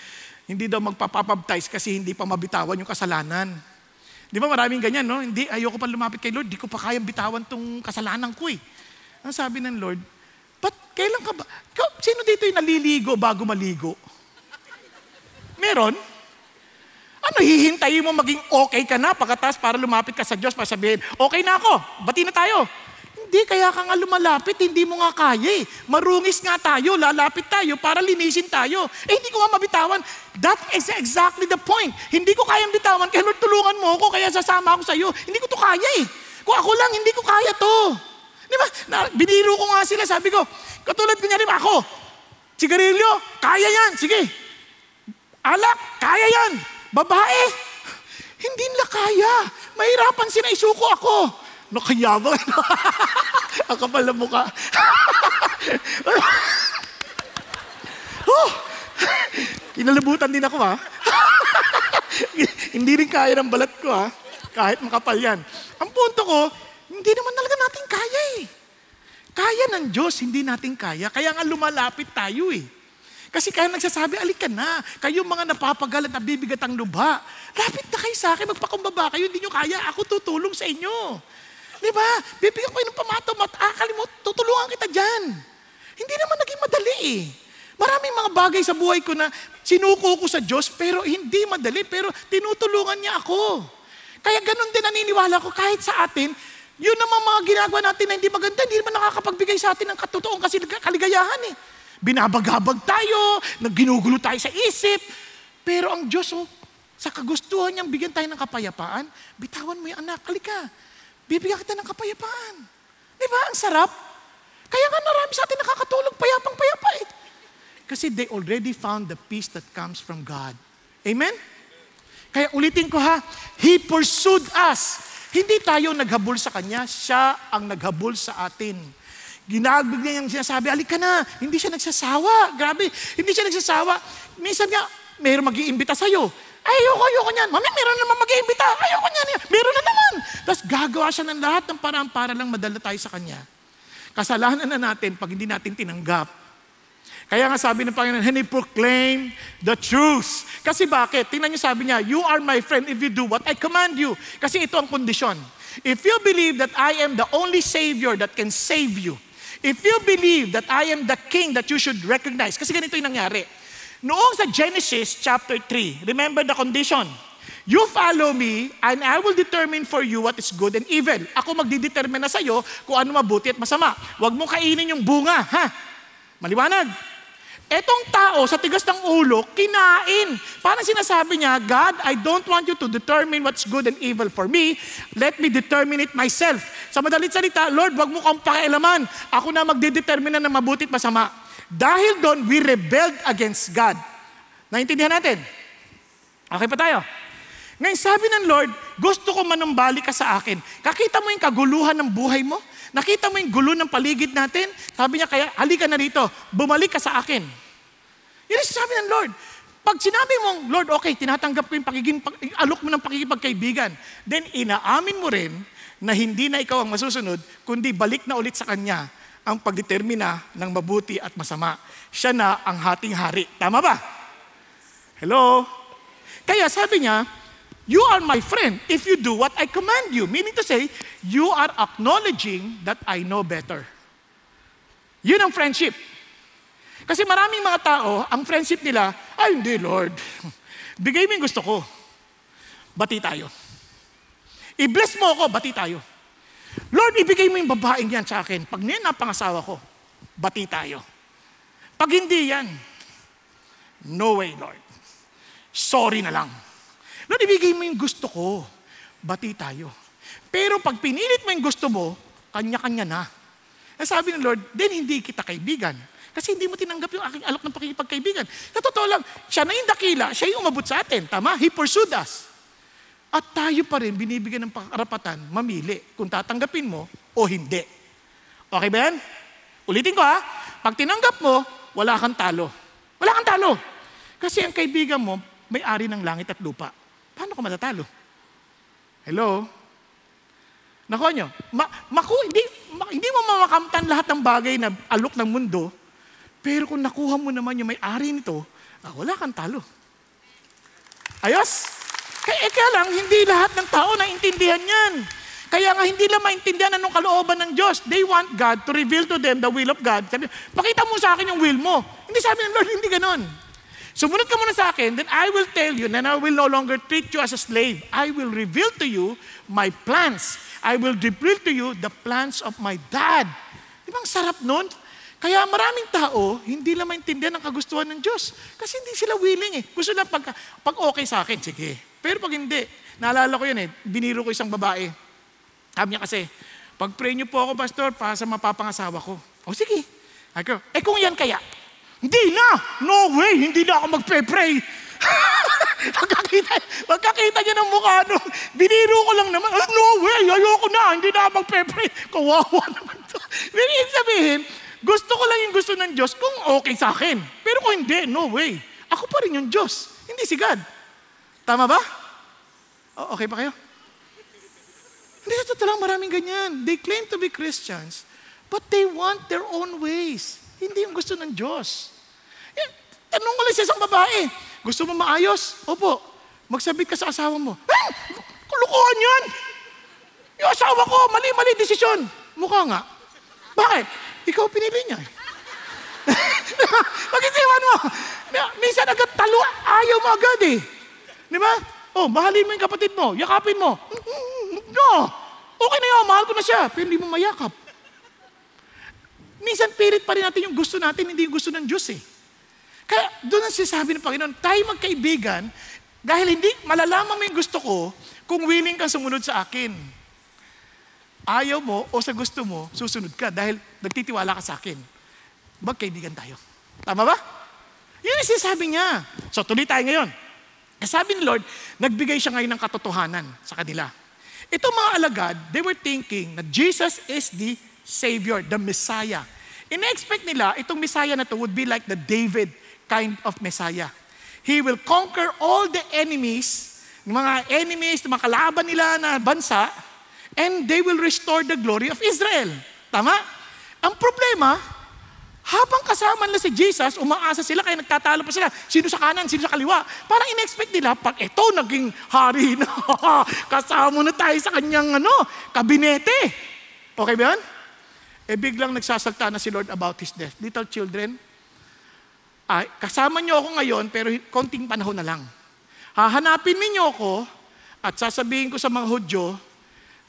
hindi daw magpapabaptize kasi hindi pa mabitawan yung kasalanan. Di ba maraming ganyan, no? Hindi, ayoko pa lumapit kay Lord, di ko pa kayang bitawan tong kasalanan ko eh. Ang sabi ng Lord, kailan ka ba? Sino dito yung naliligo bago maligo? Meron? Ano, hihintayin mo maging okay ka na pagkatas para lumapit ka sa Diyos para sabihin, okay na ako, bati na tayo. Hindi, kaya ka nga lumalapit, hindi mo nga kaya eh. Marungis nga tayo, lalapit tayo para linisin tayo. Hindi ko nga mabitawan. That is exactly the point. Hindi ko kayang bitawan, kaya Lord, tulungan mo ako, kaya sasama ako sa iyo. Hindi ko to kaya eh. Kung ako lang, hindi ko kaya to. Di ba? Biniro ko nga sila, sabi ko, katulad ko niya rin ako, sigarilyo, kaya yan, sige. Alak, kaya yan. Babae, hindi nila kaya. Mahirapan sila, isuko ako. Nakayabang. Ang kapal na mukha. Kinalabutan din ako ha. Hindi rin kaya ng balat ko ha. Kahit makapal yan. Ang punto ko, hindi naman talaga natin kaya eh. Kaya ng Diyos, hindi natin kaya. Kaya nga lumalapit tayo eh. Kasi kaya nagsasabi, alik ka na. Kayo mga napapagalat na bibigat ang lubha. Lapit na kayo sa akin, magpakumbaba kayo, hindi nyo kaya. Ako tutulong sa inyo. Diba? Bibigyan ko kayo ng pamato, tutulungan kita dyan. Hindi naman naging madali eh. Maraming mga bagay sa buhay ko na sinuko ko sa Diyos, pero hindi madali, pero tinutulungan niya ako. Kaya ganun din naniniwala ko, kahit sa atin, yun naman mga ginagawa natin na hindi maganda, hindi naman nakakapagbigay sa atin ng katotoong kasi kaligayahan eh. Binabagabag tayo, ginugulo tayo sa isip, pero ang Diyos, sa kagustuhan niyang bigyan tayo ng kapayapaan, bitawan mo yung anak, halika, bibigyan kita ng kapayapaan. Di ba? Ang sarap. Kaya nga marami sa atin nakakatulog, payapang-payapa eh. Kasi they already found the peace that comes from God. Amen? Kaya ulitin ko ha, He pursued us. Hindi tayo naghabol sa Kanya, siya ang naghabol sa atin. Ginagawin niya yung sinasabi, alik ka na. Hindi siya nagsasawa. Grabe, hindi siya nagsasawa. Minsan nga, mayroon mag-iimbita sa'yo. Ayoko niyan. Mami, meron naman mag-iimbita. Ayoko niyan. Meron na naman. Tapos gagawa siya ng lahat ng paraan para lang madala tayo sa Kanya. Kasalanan na natin pag hindi natin tinanggap. Kaya nga sabi ng Panginoon, and He proclaim the truth. Kasi bakit? Tingnan niyo sabi niya, you are my friend if you do what I command you. Kasi ito ang kondisyon. If you believe that I am the only Savior that can save you, if you believe that I am the King that you should recognize, kasi ganito yung nangyari. Noong sa Genesis chapter 3, remember the condition. You follow me and I will determine for you what is good and evil. Ako magdidetermine na sa'yo kung ano mabuti at masama. Huwag mo kainin yung bunga, ha? Maliwanag. Etong tao sa tigas ng ulo, kinain. Parang sinasabi niya, God, I don't want you to determine what's good and evil for me. Let me determine it myself. Sa madalit salita, Lord, wag mo kang pakialaman. Ako na magdidetermine ng mabuti at masama. Dahil doon, we rebelled against God. Naintindihan natin? Okay pa tayo? Ngayon sabi ng Lord, gusto ko manumbalik ka sa akin. Kakita mo yung kaguluhan ng buhay mo? Nakita mo yung gulo ng paligid natin? Sabi niya, kaya halika na rito, bumalik ka sa akin. Yun ang sabi ng Lord. Pag sinabi mong, Lord, okay, tinatanggap ko yung alok mo ng pakikipagkaibigan, then inaamin mo rin na hindi na ikaw ang masusunod, kundi balik na ulit sa Kanya ang pagdetermina ng mabuti at masama. Siya na ang hating hari. Tama ba? Hello? Kaya sabi niya, you are my friend if you do what I command you. Meaning to say, you are acknowledging that I know better. Yun ang friendship. Kasi maraming mga tao, ang friendship nila, ay hindi Lord. Bigay mo yung gusto ko. Bati tayo. I-bless mo ako, bati tayo. Lord, ibigay mo yung babaeng yan sa akin. Pag niyan ang pangasawa ko, bati tayo. Pag hindi yan, no way Lord. Sorry na lang. Lord, ibigay mo yung gusto ko. Bati tayo. Pero pag pinilit mo yung gusto mo, kanya-kanya na. Sabi ng Lord, then hindi kita kaibigan. Kasi hindi mo tinanggap yung aking alok ng pakikipagkaibigan. Sa totoo lang, siya na yung dakila, siya yung umabot sa atin. Tama? He pursued us. At tayo pa rin binibigyan ng karapatan, mamili kung tatanggapin mo o hindi. Okay ba yan? Ulitin ko ha. Pag tinanggap mo, wala kang talo. Wala kang talo. Kasi ang kaibigan mo, may-ari ng langit at lupa. Paano ka matatalo? Hello? Nakuha nyo? Hindi mo mamakamtan lahat ng bagay na alok ng mundo, pero kung nakuha mo naman yung may-ari nito, wala kang talo. Ayos? Kaya lang, hindi lahat ng tao naintindihan yan. Kaya nga hindi lang maintindihan anong kalooban ng Diyos. They want God to reveal to them the will of God. Sabi, pakita mo sa akin yung will mo. Hindi sabi ng Lord, hindi ganon. Sumunod ka muna sa akin, then I will tell you, and I will no longer treat you as a slave. I will reveal to you my plans. I will reveal to you the plans of my dad. Di ba ang sarap nun? Kaya maraming tao, hindi lang maintindihan ang kagustuhan ng Diyos. Kasi hindi sila willing eh. Gusto na pag okay sa akin, sige. Pero pag hindi, naalala ko yun eh, biniro ko isang babae. Sabi niya kasi, pag-pray niyo po ako, pastor, para sa mapapangasawa ko. O sige. Ako, kung yan kaya, hindi na! No way! Hindi na ako magpe-pray. Magkakita niya ng mukha nung biniro ko lang naman. No way! Ayoko na! Hindi na ako magpe-pray. Kawawa naman to. Ibig sabihin, gusto ko lang yung gusto ng Diyos kung okay sa akin. Pero kung hindi, no way. Ako pa rin yung Diyos. Hindi si God. Tama ba? Okay pa kayo? Hindi, sa totoo lang maraming ganyan. They claim to be Christians, but they want their own ways. Hindi yung gusto ng Diyos. Tanong ko lang sa isang babae, gusto mo maayos? Opo. Magsabit ka sa asawa mo. Kulukuhan yan! Yung asawa ko, mali-mali desisyon. Mukha nga. Bakit? Ikaw pinili niya. Pag-isipan mo. Minsan agad talo, ayaw mo agad eh. Di ba? Mahalin mo yung kapatid mo, yakapin mo. No. Okay na yun, mahal ko na siya. Pero hindi mo mayakap. Minsan pilit pa rin natin yung gusto natin, hindi yung gusto ng Diyos eh. Kaya doon ang sinasabi ng Panginoon, tayo magkaibigan, dahil hindi malalaman mo yung gusto ko, kung willing kang sumunod sa akin. Ayaw mo o sa gusto mo, susunod ka dahil nagtitiwala ka sa akin. Magkaibigan tayo. Tama ba? Yun yung sinasabi niya. So tuloy tayo ngayon. Sabi ni Lord, nagbigay siya ngayon ng katotohanan sa kanila. Itong mga alagad, they were thinking that Jesus is the Savior, the Messiah. In-expect nila, itong Messiah na to would be like the David kind of Messiah. He will conquer all the enemies, mga kalaban nila na bansa, and they will restore the glory of Israel. Tama? Ang problema, habang kasama nila si Jesus, umaasa sila, kaya nagtatalo pa sila. Sino sa kanan, sino sa kaliwa. Parang in-expect nila, pag ito naging hari na, kasama na tayo sa kanyang kabinete. Okay ba yan? Biglang nagsasalta na si Lord about His death. Little children, kasama niyo ako ngayon, pero konting panahon na lang. Hahanapin ninyo ako, at sasabihin ko sa mga Hudyo,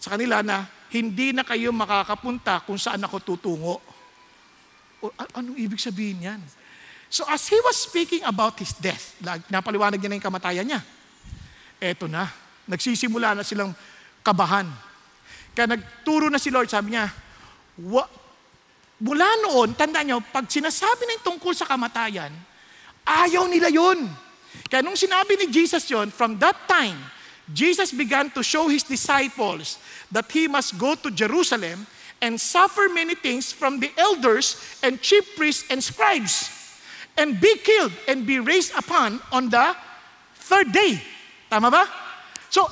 sa kanila na, hindi na kayo makakapunta kung saan ako tutungo. Anong ibig sabihin yan? So as He was speaking about His death, napaliwanag niya na yung kamatayan niya. Eto na, nagsisimula na silang kabahan. Kaya nagturo na si Lord, sabi niya, mula noon, tandaan niyo, pag sinasabi na yung tungkol sa kamatayan, ayaw nila yun. Kaya nung sinabi ni Jesus yun, from that time, Jesus began to show His disciples that He must go to Jerusalem and suffer many things from the elders and chief priests and scribes, and be killed and be raised upon on the third day. Tama ba? So,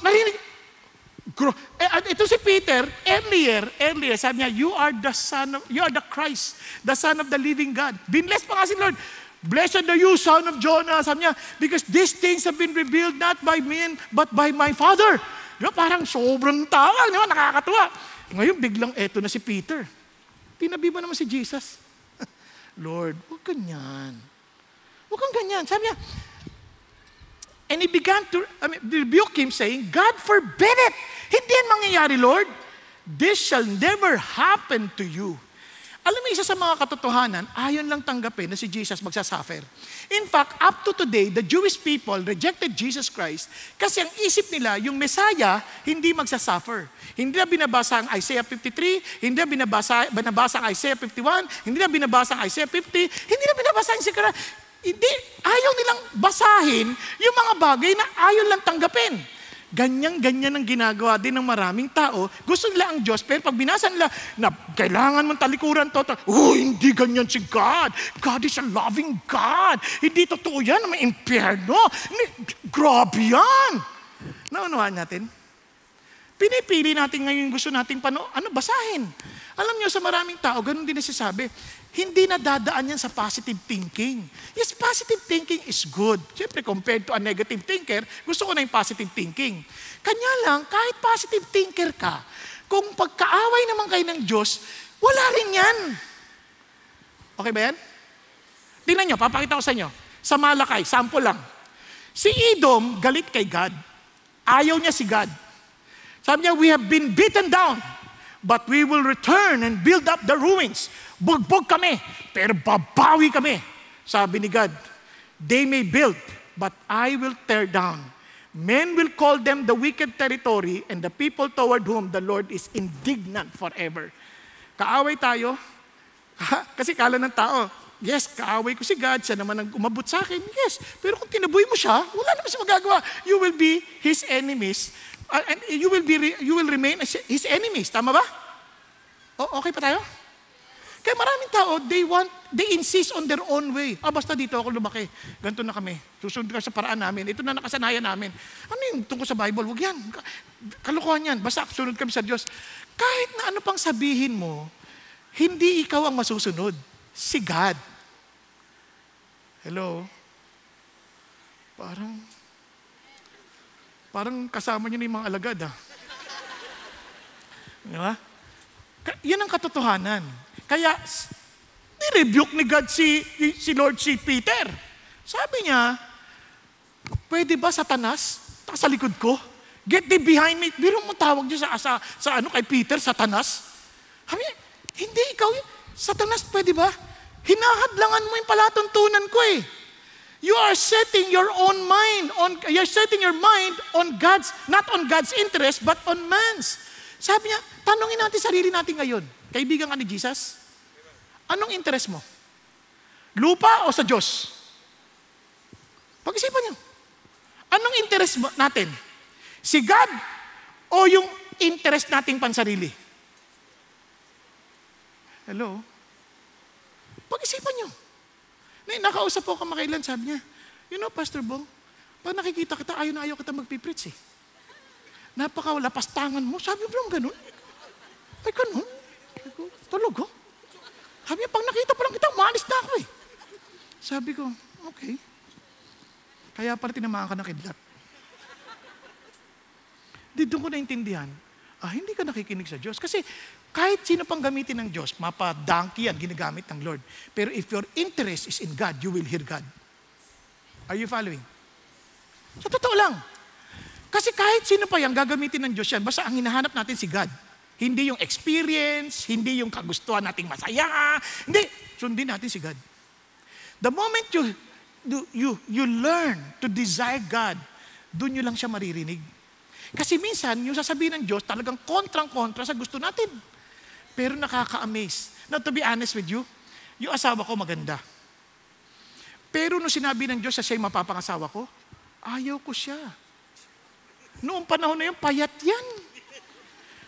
ito si Peter, earlier, sabi niya, you are the Christ, the Son of the living God. Binless pa nga si Lord. Blessed are you, son of Jonah. Sabi niya, because these things have been revealed not by men, but by my Father. Diba? Parang sobrang tawag, diba? Nakakatuwa. Ngayon, biglang eto na si Peter. Tinabi ba naman si Jesus? Lord, huwag ganyan. Huwag kang ganyan. Sabi niya, and he began to rebuke him saying, God forbid it. Hindi yan mangyayari, Lord. This shall never happen to you. Alam mo, isa sa mga katotohanan, ayon lang tanggapin na si Jesus magsasuffer. In fact, up to today, the Jewish people rejected Jesus Christ kasi ang isip nila, yung Messiah, hindi magsasuffer. Hindi na binabasa ang Isaiah 53, hindi na binabasa ang Isaiah 51, hindi na binabasa ang Isaiah 50, hindi na binabasa ang Zechariah. Hindi, ayaw nilang basahin yung mga bagay na ayaw lang tanggapin. Ganyan-ganyan ang ginagawa din ng maraming tao. Gusto nila ang Diyos, pero pag binasa nila na kailangan mong talikuran to, hindi ganyan si God. God is a loving God. Hindi totoo yan, may impyerno. Grabe yan. Naunawaan natin? Pinipili natin ngayon yung gusto nating basahin. Alam niyo, sa maraming tao, ganun din nasasabi, hindi na dadaan yan sa positive thinking. Yes, positive thinking is good. Siyempre, compared to a negative thinker, gusto ko na yung positive thinking. Kanya lang, kahit positive thinker ka, kung pagkaaway naman kayo ng Diyos, wala rin yan. Okay ba yan? Tingnan nyo, papakita ko sa inyo. Sa Malakay, sample lang. Si Edom, galit kay God. Ayaw niya si God. Sabi niya, we have been beaten down, but we will return and build up the ruins. Bugbog kami, pero babawi kami. Sabi ni God, they may build, but I will tear down. Men will call them the wicked territory, and the people toward whom the Lord is indignant forever. Kaaway tayo, kasi kala ng tao, yes, kaaway ko si God, siya naman ang umabot sa akin. Yes, pero kung tinaboy mo siya, wala naman siya magagawa. You will be his enemies. And you will remain as his enemies. Tama ba? Okay pa tayo? Kaya maraming tao, they insist on their own way. Basta dito ako lumaki. Ganito na kami. Susunod ka sa paraan namin. Ito na nakasanayan namin. Ano yung tungkol sa Bible? Huwag yan. Kalokohan yan. Basta sunod kami sa Diyos. Kahit na ano pang sabihin mo, hindi ikaw ang masusunod. Si God. Hello? Parang kasama niyo na yung mga alagad, Di ba? Yan ang katotohanan. Kaya, ni-rebuke ni God si Lord si Peter. Sabi niya, pwede ba Satanas? Sa likod ko? Get thee behind me. Biro mo tawag niyo kay Peter, Satanas? Sabi niya, hindi ikaw yun. Satanas, pwede ba? Hinahadlangan mo yung palatuntunan ko You are setting your own mind you're setting your mind on God's, not on God's interest, but on man's. Sabi niya, tanongin natin sarili natin ngayon. Kaibigan ka ni Jesus? Anong interest mo? Lupa o sa Diyos? Pag-isipan niyo. Anong interest natin? Si God o yung interest nating pansarili? Hello? Pag-isipan niyo. Nakausap po ako makailan, sabi niya, Pastor Bong, pag nakikita kita, ayaw na ayaw kita magpipreach Napaka-lapastangan mo. Sabi mo, ganun? Ay, ganun? Talaga? Sabi niya, pag nakita pa lang kita, umalis na ako Sabi ko, okay. Kaya pala tinamaan ka ng kidlat. Doon ko naintindihan, hindi ka nakikinig sa Diyos. Kasi kahit sino pang gamitin ng Diyos, mapa-donkey yan, ginagamit ng Lord. Pero if your interest is in God, you will hear God. Are you following? Sa totoo lang. Kasi kahit sino pa yan, gagamitin ng Diyos yan, basta ang hinahanap natin si God. Hindi yung experience, hindi yung kagustuhan nating masaya. Hindi, sundin natin si God. The moment you learn to desire God, doon nyo lang siya maririnig. Kasi minsan, yung sasabihin ng Diyos, talagang kontrang-kontra sa gusto natin. Pero nakaka-amaze. Now, to be honest with you, yung asawa ko maganda. Pero nung sinabi ng Diyos na siya yung mapapangasawa ko, ayaw ko siya. Noong panahon na yun, payat yan.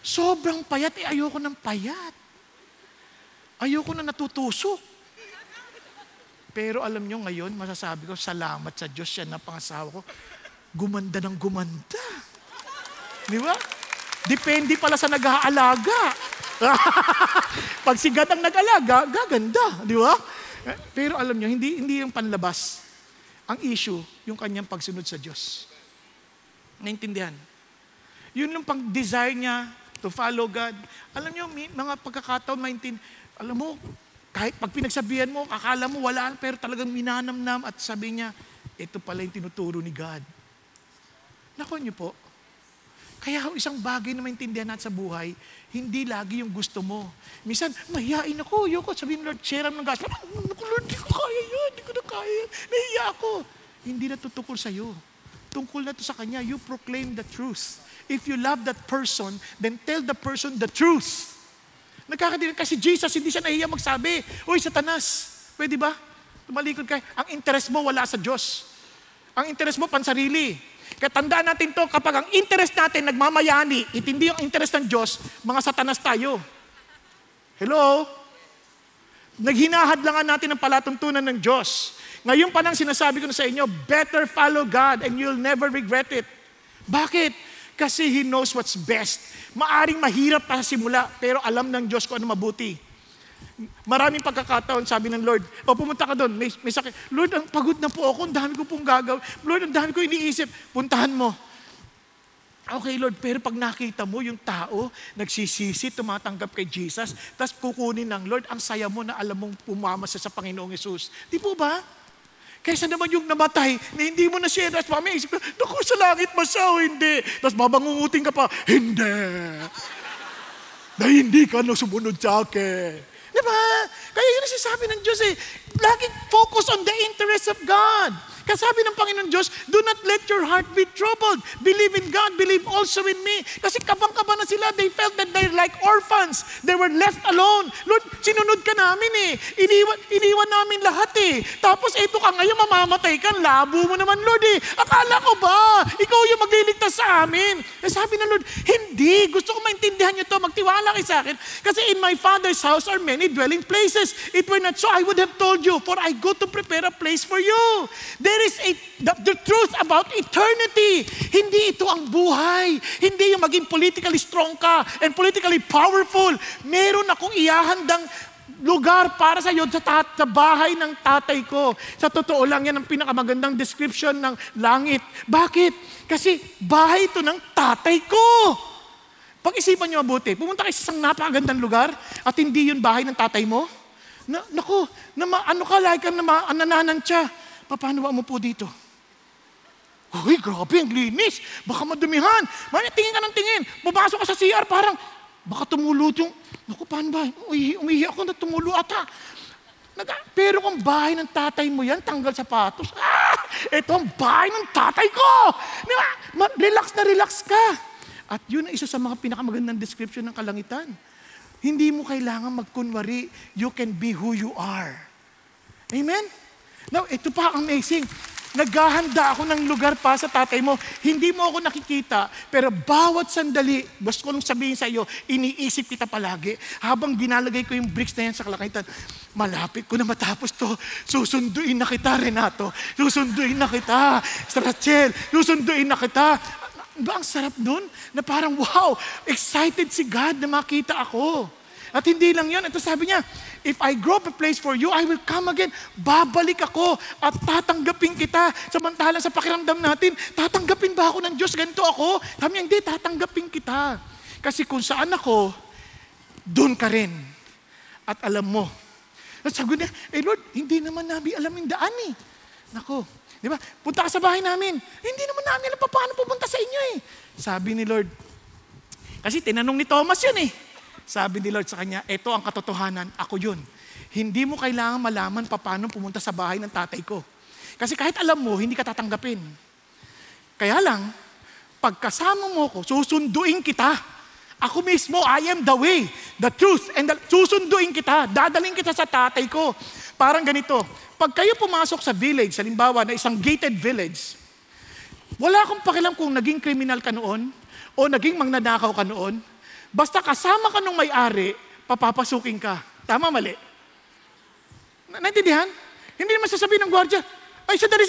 Sobrang payat, ayoko ng payat. Ayoko na natutusok. Pero alam nyo ngayon, masasabi ko, salamat sa Diyos siya na pangasawa ko. Gumanda ng gumanda. Di ba? Depende pala sa nag-aalaga. Pag si God ang nag-alaga, gaganda. Di ba? Pero alam nyo, hindi yung panlabas. Ang issue, yung kanyang pagsunod sa Diyos. Naintindihan? Yun yung pang-desire niya to follow God. Alam nyo, mga pagkakataon, alam mo, kahit pag pinagsabihan mo, akala mo wala, pero talagang minanamnam at sabi niya, ito pala yung tinuturo ni God. Nakuha niyo po, kaya isang bagay na maintindihan natin sa buhay, hindi lagi yung gusto mo. Minsan, mahihain ako, ayoko, sabihin Lord, share ng gospel. Lord, hindi ko kaya yan, hindi ko na kaya yan. Nahiya ako. Hindi na tutukol sa'yo. Tungkol na to sa Kanya, you proclaim the truth. If you love that person, then tell the person the truth. Nagkakadinig kasi Jesus, hindi siya nahiya magsabi, Uy, Satanas, pwede ba? Tumalikod ka. Ang interest mo wala sa Diyos. Ang interest mo pansarili. Kaya tandaan natin to, kapag ang interest natin nagmamayani, hindi yung interest ng Diyos, mga Satanas tayo. Hello? Naghinahadlangan natin ang palatuntunan ng Diyos. Ngayon pa nang sinasabi ko na sa inyo, better follow God and you'll never regret it. Bakit? Kasi He knows what's best. Maaring mahirap pa sa simula, pero alam ng Diyos kung ano mabuti. Maraming pagkakataon, sabi ng Lord, pumunta ka doon, may sakit. Lord, ang pagod na po ako, ang dami ko pong gagawin. Lord, ang dami ko iniisip. Puntahan mo. Okay, Lord, pero pag nakita mo yung tao, nagsisisi, tumatanggap kay Jesus, tapos kukunin ng Lord, ang saya mo na alam mong pumamasa sa Panginoong Yesus. Di po ba? Kaysa naman yung namatay, na hindi mo na siya, tapos mami, isip ko, naku, sa langit ba siya o hindi? Tapos babangungutin ka pa, hindi. Na hindi ka na sumunod sa akin. Di ba? Kaya yun ang sinasabi ng Diyos eh. Laging focus on the interests of God. Kasabi ng Panginoon Diyos, do not let your heart be troubled. Believe in God, believe also in me. Kasi kabang-kaba na sila. They felt that they're like orphans. They were left alone. Lord, sinunod ka namin eh. Iniwan namin lahat eh. Tapos ito ka ngayon, mamamatay ka. Labo mo naman, Lord eh. Akala ko ba? Ikaw yung magliligtas sa amin. Eh, sabi ng Lord, hindi. Gusto ko maintindihan nyo to. Magtiwala kayo sa akin. Kasi in my Father's house are many dwelling places. It were not so, I would have told you, for I go to prepare a place for you. There is the truth about eternity. Hindi ito ang buhay. Hindi yung maging politically strong ka and politically powerful. Meron akong ihahandang lugar para sa iyo sa bahay ng tatay ko. Sa totoo lang, yan ang pinakamagandang description ng langit. Bakit? Kasi bahay ito ng tatay ko. Pag-isipan niyo mabuti, pumunta kayo sa isang napakagandang lugar at hindi yun bahay ng tatay mo. Naku, ano ka, like ka na anananan siya. Paano ba mo po dito? Uy, grabe, ang linis. Baka madumihan. Tingin ka ng tingin. Babasok ka sa CR, parang, baka tumulo yung, naku, paano ba? Umihi ako na tumulo ata. Pero kung bahay ng tatay mo yan, tanggal sapatos. Ito ang bahay ng tatay ko. Diba? Relax na relax ka. At yun ang isa sa mga pinakamagandang description ng kalangitan. Hindi mo kailangan magkunwari. You can be who you are. Amen? Now, ito pa ang amazing. Naghahanda ako ng lugar pa sa tatay mo. Hindi mo ako nakikita, pero bawat sandali, gusto ko nung sabihin sa iyo, iniisip kita palagi. Habang ginalagay ko yung bricks na yan sa kalangitan, malapit ko na matapos to. Susunduin na kita, Renato. Susunduin na kita, Rachel. Susunduin na kita. Ba, ang sarap nun? Na parang, wow, excited si God na makita ako. At hindi lang yun. Ito sabi niya, if I grow up a place for you, I will come again. Babalik ako at tatanggapin kita. Samantalang sa pakiramdam natin, tatanggapin ba ako ng Diyos? Ganito ako? Sabi niya, hindi, tatanggapin kita. Kasi kung saan ako, doon ka rin. At alam mo. At sabi niya, Lord, hindi naman namin alam yung daan eh. Nako, di ba? Punta ka sa bahay namin. Hindi naman namin alam paano pupunta sa inyo eh. Sabi ni Lord, kasi tinanong ni Thomas yun eh. Sabi ni Lord sa kanya, ito ang katotohanan, ako yun. Hindi mo kailangan malaman paano pumunta sa bahay ng tatay ko. Kasi kahit alam mo, hindi ka tatanggapin. Kaya lang, pagkasama mo ko, susunduin kita. Ako mismo, I am the way, the truth, and susunduin kita. Dadaling kita sa tatay ko. Parang ganito, pag kayo pumasok sa village, halimbawa na isang gated village, wala akong pakialam kung naging kriminal ka noon o naging mangnanakaw ka noon. Basta kasama ka nung may-ari, papapasukin ka. Tama, mali? Naintindihan? Hindi naman sasabihin ng gwardiya, ay, sandali,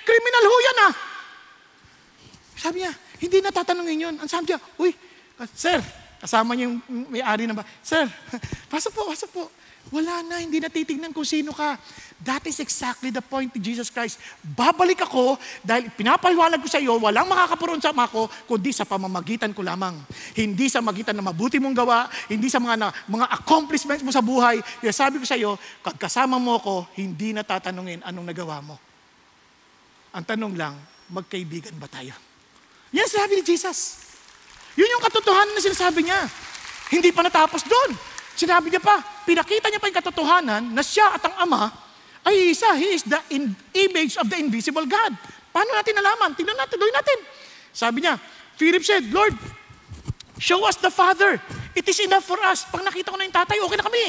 kriminal ho yan ah. Sabi niya, hindi natatanungin yun. Ang sabi niya, uy, sir, kasama niya yung may-ari na ba? Sir, pasok po. Wala na, hindi natitignan kung sino ka. That is exactly the point ni Jesus Christ. Babalik ako dahil pinapaliwanag ko sa iyo, walang makakapuron sa ako, kundi sa pamamagitan ko lamang. Hindi sa magitan na mabuti mong gawa, hindi sa mga accomplishments mo sa buhay. Kaya sabi ko sa iyo, pag kasama mo ako, hindi na tatanungin anong nagawa mo. Ang tanong lang, magkaibigan ba tayo? Yan sinabi ni Jesus. Yun yung katotohanan na sinasabi niya. Hindi pa natapos doon. Sinabi niya pa, pinakita niya pa yung katotohanan na siya at ang Ama ay isa. He is the image of the invisible God. Paano natin nalaman? Tingnan natin, gawin natin. Sabi niya, Philip said, Lord, show us the Father. It is enough for us. Pag nakita ko na yung tatay, okay na kami.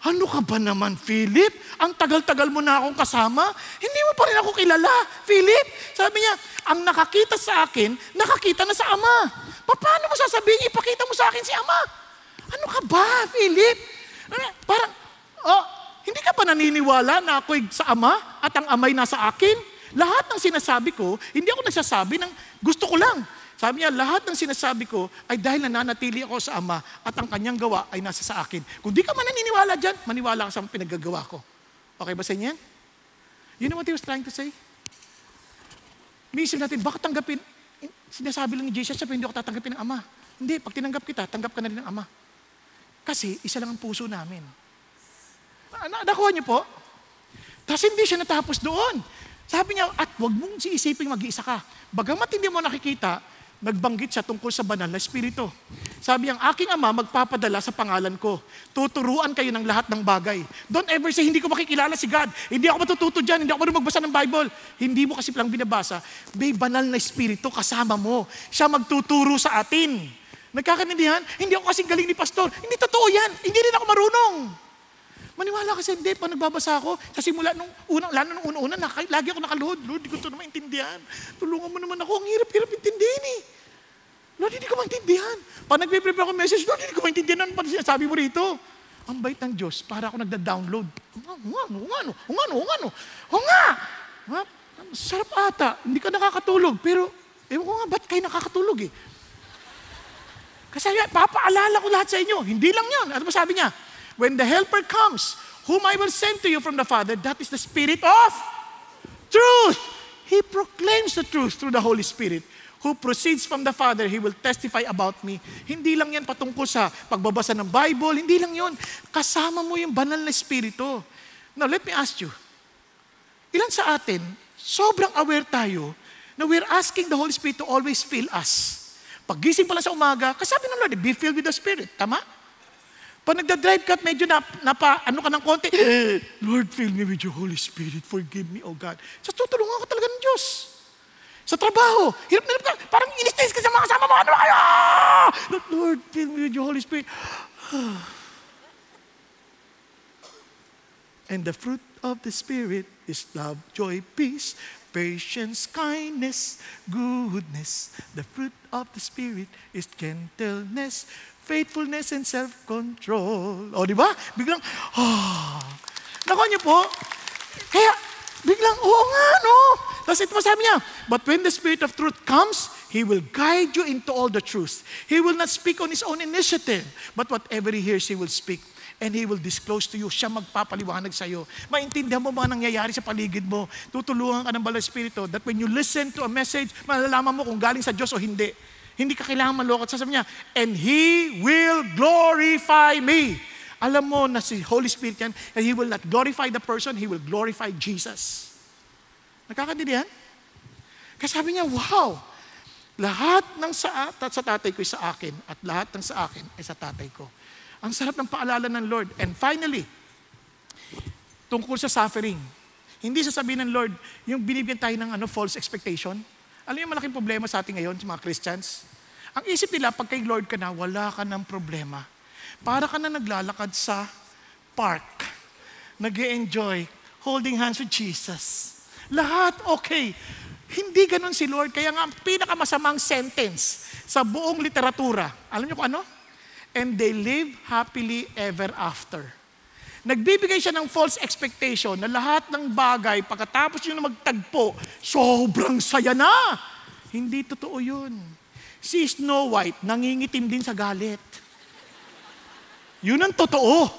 Ano ka ba naman, Philip? Ang tagal-tagal mo na akong kasama. Hindi mo pa rin ako kilala, Philip. Sabi niya, ang nakakita sa akin, nakakita na sa Ama. Paano mo sasabihin, ipakita mo sa akin si Ama? Ano ka ba, Philip? Parang, hindi ka ba naniniwala na ako'y sa Ama at ang Ama'y nasa akin? Lahat ng sinasabi ko, hindi ako nagsasabi ng gusto ko lang. Sabi niya, lahat ng sinasabi ko ay dahil nananatili ako sa Ama at ang kanyang gawa ay nasa sa akin. Kung di ka man naniniwala dyan, maniwala ka sa pinaggagawa ko. Okay ba sa inyo yan? You know what he was trying to say? Miisip natin, bakit tanggapin? Sinasabi lang ni Jesus, sabi, hindi ako tatanggapin ng Ama. Hindi, pag tinanggap kita, tanggap ka na rin ng Ama. Kasi isa lang ang puso namin. Nakuha niyo po? Tapos hindi siya natapos doon. Sabi niya, at huwag mong siisipin mag-iisa ka. Bagamat hindi mo nakikita, nagbanggit siya tungkol sa banal na espiritu. Sabi ang aking Ama magpapadala sa pangalan ko. Tuturuan kayo ng lahat ng bagay. Don't ever say, hindi ko makikilala si God. Hindi ako matututo dyan. Hindi ako marunong magbasa ng Bible. Hindi mo kasi lang binabasa. May banal na espiritu kasama mo. Siya magtuturo sa atin. Nagkakaintindihan? Hindi ako kasing galing ni pastor. Hindi totoo yan. Hindi rin ako marunong. Maniwala kasi hindi, pag nagbabasa ako, sa simula nung unang, lalo nung una-una, lagi ako nakaluhod. Lord, hindi ko ito na maintindihan. Tulungan mo naman ako, ang hirap-hirap intindihin eh. Lord, hindi ko maintindihan. Pag nagpe-prepare ako message, Lord, hindi ko maintindihan. Ano pa sinasabi mo rito? Ang bait ng Diyos, para ako nagda-download. O nga! Sarap ata, hindi ka nakakatulog. Pero, ewan ko nga, ba't kayo nakakatulog eh? Kasi papaalala ko lahat sa inyo. Hindi lang yun. Ano ba sabi niya? When the Helper comes, whom I will send to you from the Father, that is the Spirit of truth. He proclaims the truth through the Holy Spirit. Who proceeds from the Father, He will testify about me. Hindi lang yan patungkol sa pagbabasa ng Bible, hindi lang yun. Kasama mo yung banal na Espiritu. Now, let me ask you, ilan sa atin, sobrang aware tayo na we're asking the Holy Spirit to always fill us. Paggising pala sa umaga, kasabi ng Lord, be filled with the Spirit. Tama? Pag nagda-drive ka at medyo ano ka ng konti, Lord, fill me with your Holy Spirit. Forgive me, oh God. So, tutulungan ka talaga ng Diyos. Sa trabaho, hirap na hirap ka. Parang inis-tis ka sa mga kasama mo. Ano ba kayo? Lord, fill me with your Holy Spirit. And the fruit of the Spirit is love, joy, peace, patience, kindness, goodness. The fruit of the Spirit is gentleness, faithfulness, and self-control. O, di ba? Biglang, nakuha niyo po? Kaya, biglang, oo nga, no? Tapos ito sabi niya, but when the Spirit of truth comes, He will guide you into all the truth. He will not speak on His own initiative, but whatever He hears, He will speak. And He will disclose to you. Siya magpapaliwanag sa iyo. Maintindihan mo mga nangyayari sa paligid mo. Tutulungan ka ng Banal na Espiritu that when you listen to a message, malalaman mo kung galing sa Diyos o hindi. Hindi ka kailangan malokot. Sasabi niya, and He will glorify me. Alam mo na si Holy Spirit yan, and He will not glorify the person, He will glorify Jesus. Nakakaintindihan? Kasi sabi niya, wow, lahat ng sa tatay ko ay sa akin, at lahat ng sa akin ay sa tatay ko. Ang sarap ng paalala ng Lord. And finally, tungkol sa suffering. Hindi sasabihin ng Lord, yung binibigyan tayo ng false expectation. Alam niyo, malaking problema sa atin ngayon, sa mga Christians. Ang isip nila, pag kay Lord ka na, wala ka ng problema. Para ka na naglalakad sa park, nag-e-enjoy, holding hands with Jesus. Lahat okay. Hindi ganun si Lord. Kaya nga, ang pinakamasamang sentence sa buong literatura, alam niyo kung ano? And they live happily ever after. Nagbibigay siya ng false expectation na lahat ng bagay, pagkatapos yun na magtagpo, sobrang saya na. Hindi totoo yun. Si Snow White, nangingitim din sa galit. Yun ang totoo.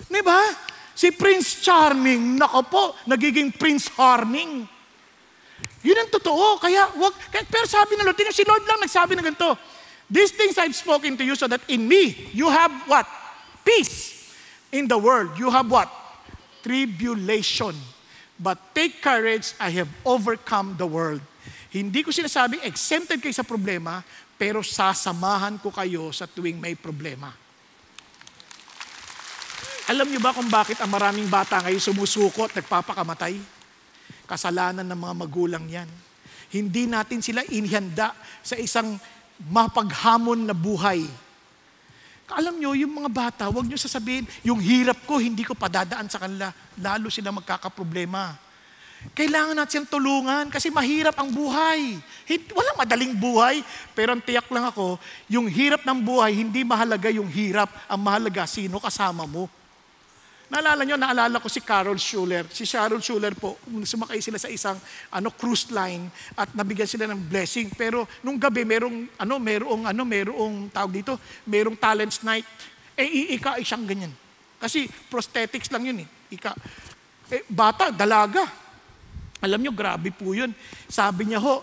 Diba? Si Prince Charming, nako po, nagiging Prince Harming. Yun ang totoo. Pero sabi ng Lord, si Lord lang nagsabi ng ganito, these things I've spoken to you so that in me, you have what? Peace. In the world, you have what? Tribulation. But take courage, I have overcome the world. Hindi ko sinasabing exempted kayo sa problema, pero sasamahan ko kayo sa tuwing may problema. Alam niyo ba kung bakit ang maraming bata ngayon sumusuko at nagpapakamatay? Kasalanan ng mga magulang yan. Hindi natin sila inihanda sa isang mapaghamon na buhay. Alam nyo, yung mga bata, huwag nyo sasabihin, yung hirap ko, hindi ko padadaan sa kanila. Lalo sila magkakaproblema. Kailangan natin siyang tulungan kasi mahirap ang buhay. Walang madaling buhay, pero ang tiyak lang ako, yung hirap ng buhay, hindi mahalaga yung hirap. Ang mahalaga, sino kasama mo. Naalala ko si Carol Schuller. Si Carol Schuller po, sumakay sila sa isang cruise line at nabigyan sila ng blessing. Pero nung gabi, merong tawag dito, merong talents night. Iika siyang ganyan. Kasi prosthetics lang yun eh. Ika. Bata, dalaga. Alam nyo, grabe po yun. Sabi niya ho,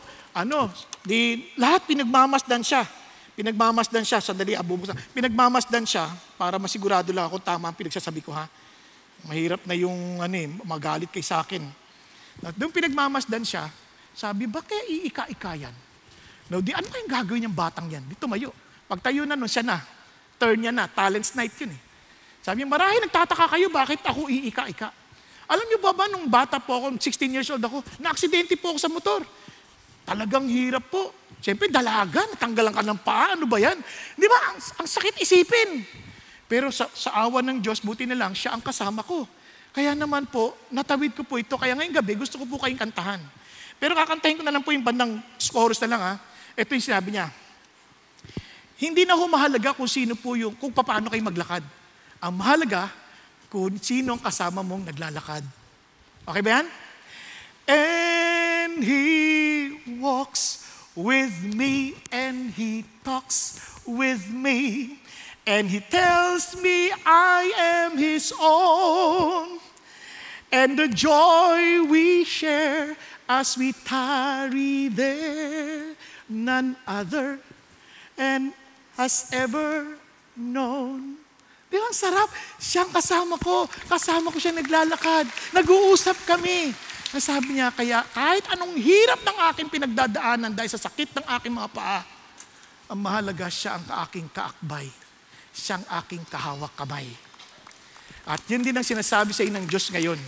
lahat pinagmamasdan siya. Sandali, pinagmamasdan siya para masigurado lang kung tama ang pinagsasabi ko ha. Mahirap na yung magalit kay sa akin. Doon pinagmamasdan siya, sabi, ba kaya iika-ika yan? Ano kayong gagawin niyang batang yan? Di tumayo. Pagtayo na nun, siya na. Turn niya na, talents night yun eh. Sabi niya, marahil nagtataka kayo, bakit ako iika-ika? Alam niyo ba nung bata po ako, 16 years old ako, na-aksidente po ako sa motor. Talagang hirap po. Siyempre, dalaga, natanggalan ka ng paa, ano ba yan? Di ba, ang sakit isipin. Pero sa awa ng Diyos, buti na lang, siya ang kasama ko. Kaya naman po, natawid ko po ito. Kaya ngayong gabi, gusto ko po kayong kantahan. Pero kakantahin ko na lang po yung bandang chorus na lang ha. Ito yung sinabi niya. Hindi na ho mahalaga kung sino po kung paano kayo maglakad. Ang mahalaga, kung sino ang kasama mong naglalakad. Okay ba yan? And He walks with me, and He talks with me. And He tells me I am His own. And the joy we share as we tarry there, none other and has ever known. Di ba ang sarap? Siyang kasama ko siya naglalakad. Nag-uusap kami. Sabi niya, kaya kahit anong hirap ng aking pinagdadaanan dahil sa sakit ng aking mga paa, ang mahalaga siya ang aking kaakbay. Siyang aking kahawak kamay. At yun din ang sinasabi sa inyo ng Diyos ngayon.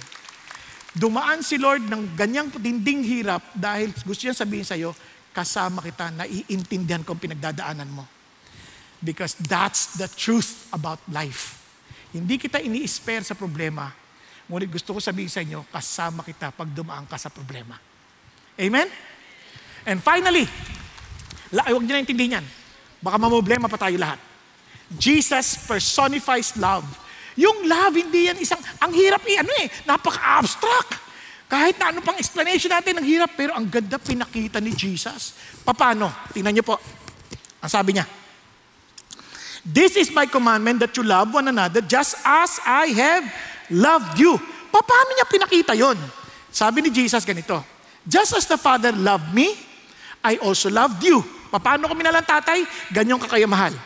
Dumaan si Lord ng ganyang dinding hirap dahil gusto niya sabihin sa iyo, kasama kita, naiintindihan ko ang pinagdadaanan mo. Because that's the truth about life. Hindi kita ini-spare sa problema. Ngunit gusto ko sabihin sa inyo, kasama kita pag dumaan ka sa problema. Amen? And finally, huwag niyo na intindihin yan. Baka mamoblema pa tayo lahat. Jesus personifies love. Yung love, hindi yan ang hirap napaka-abstract. Kahit na ano pang explanation natin, ang hirap, pero ang ganda pinakita ni Jesus. Paano? Tingnan niyo po. Ang sabi niya, this is my commandment that you love one another just as I have loved you. Paano niya pinakita yon? Sabi ni Jesus ganito, just as the Father loved me, I also loved you. Paano ko minalang tatay? Ganyan ka kayo mahal.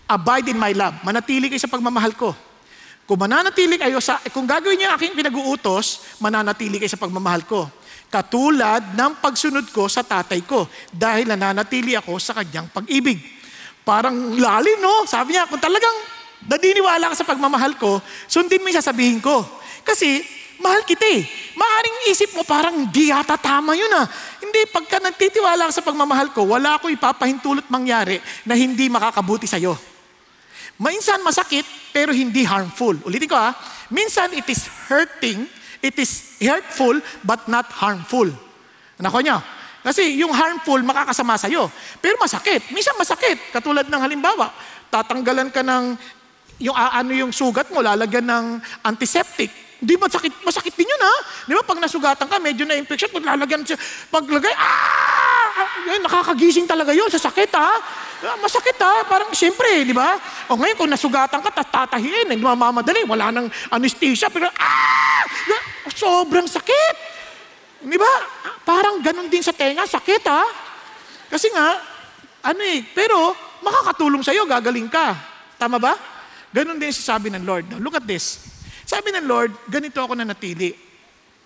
Abide in my love. Manatili kayo sa pagmamahal ko. Kung gagawin niyo aking pinag-uutos, mananatili kayo sa pagmamahal ko. Katulad ng pagsunod ko sa tatay ko, dahil nananatili ako sa kanyang pag-ibig. Parang lalim, no? Sabi niya, kung talagang naniniwala ka sa pagmamahal ko, sundin mo yung sasabihin ko. Kasi, mahal kita eh. Maaring isip mo, parang di yata tama yun ah. Hindi, pagka nagtitiwala ka sa pagmamahal ko, wala ko ipapahintulot mangyari na hindi makakabuti sa'yo. Minsan masakit, pero hindi harmful. Ulitin ko ha. Minsan it is hurtful, but not harmful. Nako niya. Kasi yung harmful, makakasama sa'yo. Pero masakit. Minsan masakit. Katulad ng halimbawa, tatanggalan ka ng yung sugat mo, lalagyan ng antiseptic. Di masakit din yun ha. Di ba pag nasugatan ka, medyo na-infection, lalagyan siya, paglagay, nakakagising talaga yun sa sakit ha. Masakit ha, parang siyempre, di ba? O ngayon kung nasugatan ka, tatahiin, mamamadali, wala nang anesthesia, pero sobrang sakit. Di ba? Parang ganun din sa tenga, sakit ha. Kasi nga, pero makakatulong sa'yo, gagaling ka. Tama ba? Ganun din sabi ng Lord. Now, look at this. Sabi ng Lord, ganito ako nanatili.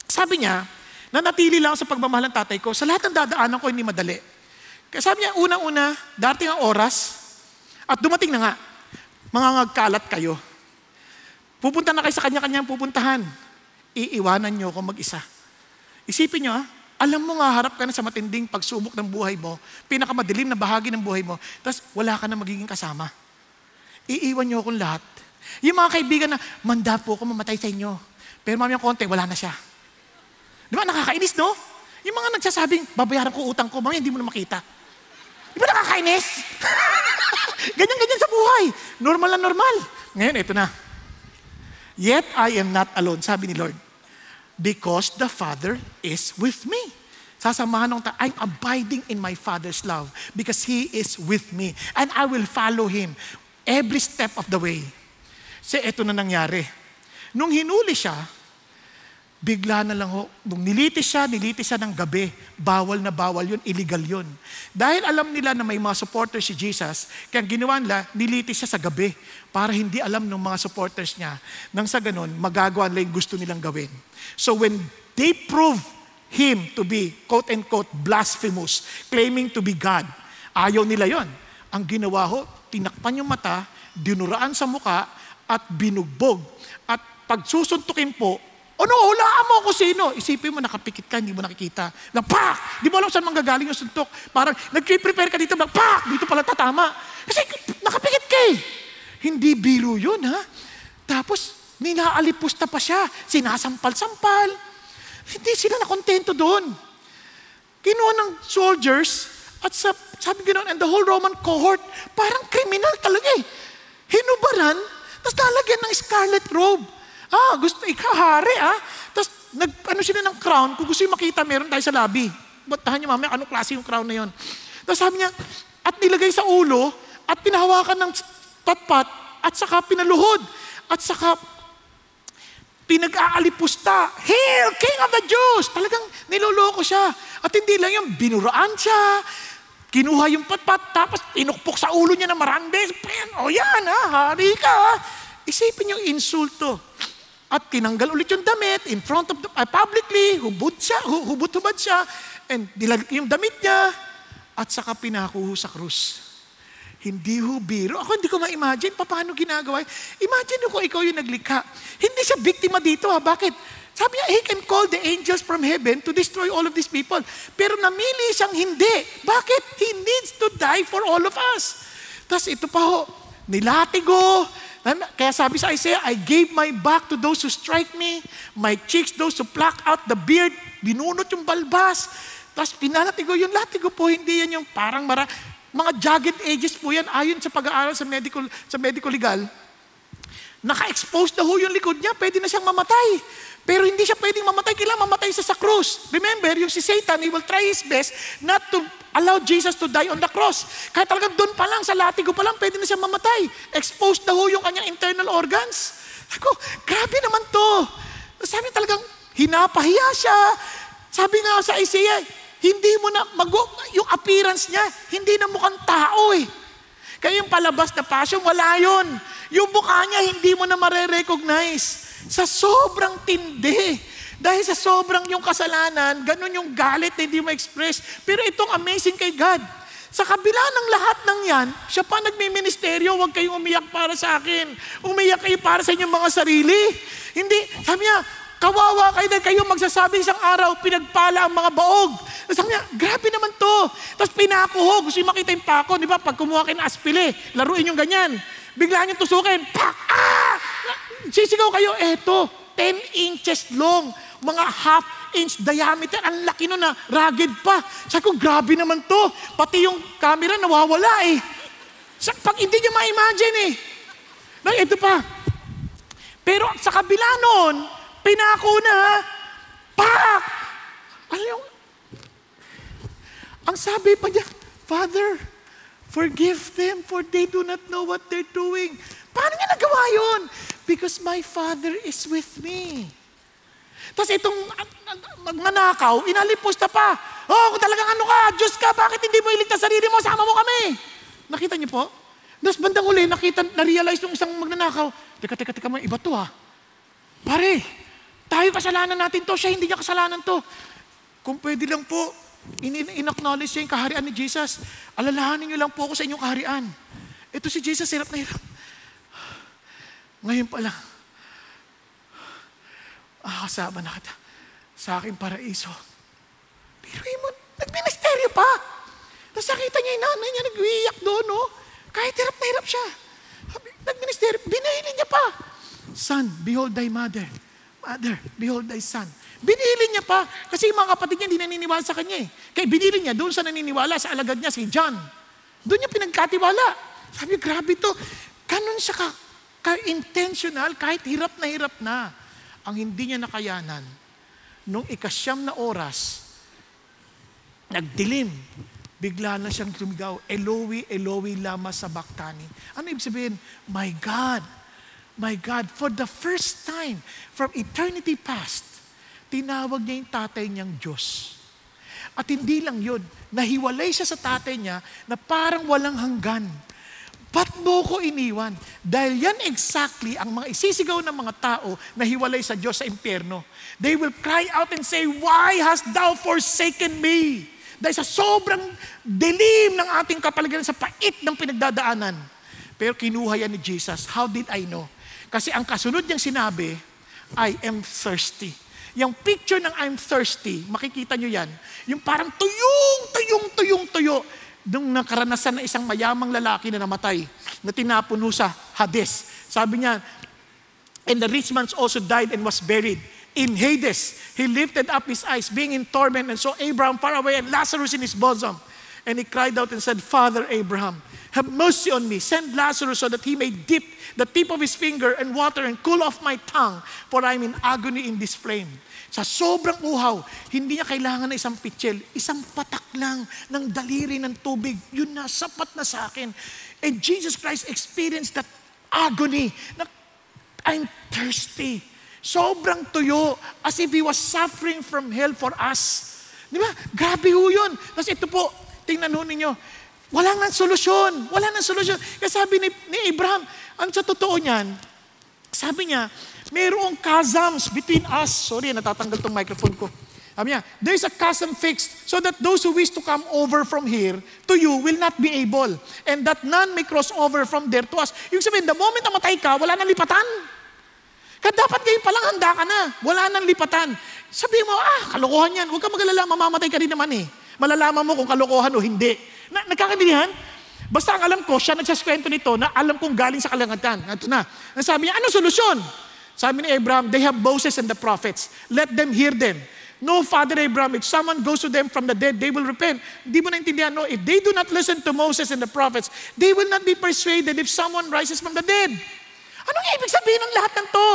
Sabi niya, nanatili lang sa pagmamahal ng tatay ko, sa lahat ng dadaanan ko, hindi madali. Kaya sabi niya, unang-una, darating ang oras, at dumating na nga, mangangagkalat kayo. Pupunta na kayo sa kanya-kanyang pupuntahan. Iiwanan niyo ako mag-isa. Isipin niyo, alam mo nga, harap ka na sa matinding pagsubok ng buhay mo, pinakamadilim na bahagi ng buhay mo, tapos wala ka na magiging kasama. Iiwan niyo akong lahat. Yung mga kaibigan na, manda po ako mamatay sa inyo. Pero mamayang konti, wala na siya. Di ba, nakakainis, no? Yung mga nagsasabing, babayaran ko utang ko, mamaya hindi mo na makita. Di ba nakakainis? Ganyan-ganyan sa buhay. Normal na normal. Ngayon, ito na. Yet I am not alone, sabi ni Lord. Because the Father is with me. Sasamahan ng I'm abiding in my Father's love because He is with me. And I will follow Him every step of the way. Eto na nangyari. Nung hinuli siya, bigla na lang nung nilitis siya ng gabi. Bawal na bawal yun, illegal yun. Dahil alam nila na may mga supporters si Jesus, kaya ginawa nila, nilitis siya sa gabi para hindi alam ng mga supporters niya. Nang sa ganun, magagawa nila yung gusto nilang gawin. So when they prove him to be, quote-unquote, blasphemous, claiming to be God, ayaw nila yon. Ang ginawa tinakpan yung mata, dinuraan sa muka, at binugbog. At pagsusuntukin po, hulaan mo kung sino. Isipin mo, nakapikit ka, hindi mo nakikita. Pak! Di mo alam saan manggagaling yung suntok. Parang nag-prepare ka dito, pak! Dito pala tatama. Kasi nakapikit ka eh. Hindi biro yun, ha? Tapos, ninaalipos na pa siya. Sinasampal-sampal. Hindi sila nakontento doon. Kinuha ng soldiers, at sabi ganoon, and the whole Roman cohort, parang kriminal talaga eh. Hinubaran, tapos nalagyan ng scarlet robe. Gusto ikahari, Tapos, sila ng crown. Kung gusto yung makita, meron tayo sa lobby. Batahan niyo mamaya, anong klase yung crown na yon. Tapos sabi niya, at nilagay sa ulo, at pinahawakan ng patpat, at saka pinaluhod, at saka pinag-aalipusta. Hail, King of the Jews! Talagang niloloko siya. At hindi lang yung binuraan siya, kinuha yung patpat, tapos inukpok sa ulo niya ng marandes. Yan, hari ka. Isipin yung insulto. At tinanggal ulit yung damit in front of publicly, hubot-hubad siya, and nilag yung damit niya, at saka pinakuho sa krus. Hindi biro. Ako hindi ko ma-imagine paano ginagawa. Imagine kung ikaw yung naglikha. Hindi siya biktima dito. Bakit? Sabi niya, He can call the angels from heaven to destroy all of these people. Pero namili siyang hindi. Bakit? He needs to die for all of us. Tapos ito pa nilatigo. Kaya sabi sa Isaiah, I gave my back to those who strike me, my cheeks those who pluck out the beard, binunot yung balbas, tapos pinalatigo. Yung latigo po, hindi yan yung parang mga jagged edges po yan, ayon sa pag-aaral sa medical legal. Naka-expose na yung likod niya, pwede na siyang mamatay. Pero hindi siya pwedeng mamatay, kailangan mamatay sa krus. Remember, yung si Satan, he will try his best not to allow Jesus to die on the cross. Kaya talagang doon pa lang, sa latigo pa lang, pwede na siya mamatay. Exposed na yung kanyang internal organs. Ako, grabe naman to. Sabi talagang, hinapahiya siya. Sabi nga sa Isaiah, hindi mo na, yung appearance niya, hindi na mukhang tao eh. Kaya yung palabas na passion, wala yun. Yung mukha niya, hindi mo na mare-recognize. Sa sobrang tindi. Dahil sa sobrang yung kasalanan, ganun yung galit na hindi mo express. Pero itong amazing kay God. Sa kabila ng lahat ng yan, siya pa nagmi-ministeryo, huwag kayong umiyak para sa akin. Umiyak kayo para sa inyong mga sarili. Hindi, sabi niya, kawawa kayo dahil kayo magsasabi isang araw, pinagpala ang mga baog. Sabi niya, grabe naman to. Tapos pinakuho, gusto yung makita yung pako, di ba? Pag kumuha kayo ng aspile, laruin yung ganyan. Bigla niyong tusukin, pak! Sisigaw kayo, eto, 10 inches long, mga half-inch diameter, ang laki nun na, rugged pa. Sabi ko, grabe naman to. Pati yung camera nawawala eh. Pag hindi niya ma-imagine eh. Ito pa. Pero sa kabila nun, pinako na, pak! Ang sabi pa niya, Father, forgive them for they do not know what they're doing. Paano niya nagawa yun? Because my Father is with me. Tapos itong magnanakaw, inalipos na pa. Kung talagang Diyos ka, bakit hindi mo iligtas sarili mo? Sama mo kami. Nakita niyo po? Tapos bandang uli, na-realize nung isang magnanakaw, teka, may iba to Pare, tayo kasalanan natin to, siya hindi niya kasalanan to. Kung pwede lang po, in-acknowledge niya yung kaharian ni Jesus. Alalahanin niyo lang po ako sa inyong kaharian. Ito si Jesus, hirap na hirap. Ngayon pa lang, kasama na kita sa aking paraiso. Pero nagministeryo pa. Tapos nakita niya yung nanay niya, nag-iiyak doon, Kahit hirap na hirap siya. Nagministeryo, binahili niya pa. Son, behold thy mother. Mother, behold thy son. Binili niya pa. Kasi yung mga kapatid niya hindi naniniwala sa kanya eh. Kaya binili niya doon sa naniniwala, sa alagad niya, si John. Doon niya pinagkatiwala. Sabi niya, grabe to. Ganun siya Intentional, kahit hirap na. Ang hindi niya nakayanan, nung 9 na oras, nagdilim, bigla na siyang lumigaw, Eloi, Eloi, lama sabachthani. Ano ibig sabihin? My God, for the first time, from eternity past, tinawag niya yung tatay niyang Diyos. At hindi lang yun, nahiwalay siya sa tatay niya na parang walang hanggan. Ba't mo ko iniwan? Dahil yan exactly ang mga isisigaw ng mga tao na hiwalay sa Diyos sa impyerno. They will cry out and say, why hast thou forsaken me? Dahil sa sobrang dilim ng ating kapaligiran, sa pait ng pinagdadaanan. Pero kinuha yan ni Jesus. How did I know? Kasi ang kasunod niyang sinabi, I am thirsty. Yung picture ng I'm thirsty, makikita nyo yan, yung parang tuyong-tuyo nung nakaranasan ng isang mayamang lalaki na namatay, na tinapuno sa Hades. Sabi niya, and the rich man also died and was buried. In Hades, he lifted up his eyes, being in torment, and saw Abraham far away and Lazarus in his bosom. And he cried out and said, Father Abraham, have mercy on me. Send Lazarus so that he may dip the tip of his finger in water and cool off my tongue, for I am in agony in this flame. Sa sobrang uhaw, hindi niya kailangan na isang pitsil, isang patak lang ng daliri ng tubig. Yun na, sapat na sa akin. And Jesus Christ experienced that agony na I'm thirsty. Sobrang tuyo, as if He was suffering from hell for us. Di ba? Grabe ho yun. Tapos ito po, tingnan ho ninyo, wala nang solusyon. Kaya sabi ni Abraham, ang sa totoo niyan, sabi niya, mayroong chasms between us. Sorry, natatanggal tong microphone ko. Sabi niya, there's a chasm fixed so that those who wish to come over from here to you will not be able. And that none may cross over from there to us. Yung sabihin, the moment na matay ka, wala nang lipatan. Kaya dapat ngayon palang handa ka na. Wala nang lipatan. Sabihin mo, kalokohan yan. Huwag ka magalala, mamamatay ka rin naman eh. Malalaman mo kung kalokohan o hindi. Nagkakabilihan? Basta ang alam ko, siya nagsaskwento nito na alam kong galing sa kalangatan. Ito na. Sabi niya, ano solusyon? Sabi ni Abraham, they have Moses and the prophets. Let them hear them. No, Father Abraham, if someone goes to them from the dead, they will repent. Hindi mo naintindihan, no? If they do not listen to Moses and the prophets, they will not be persuaded if someone rises from the dead. Anong ibig sabihin ng lahat ng to?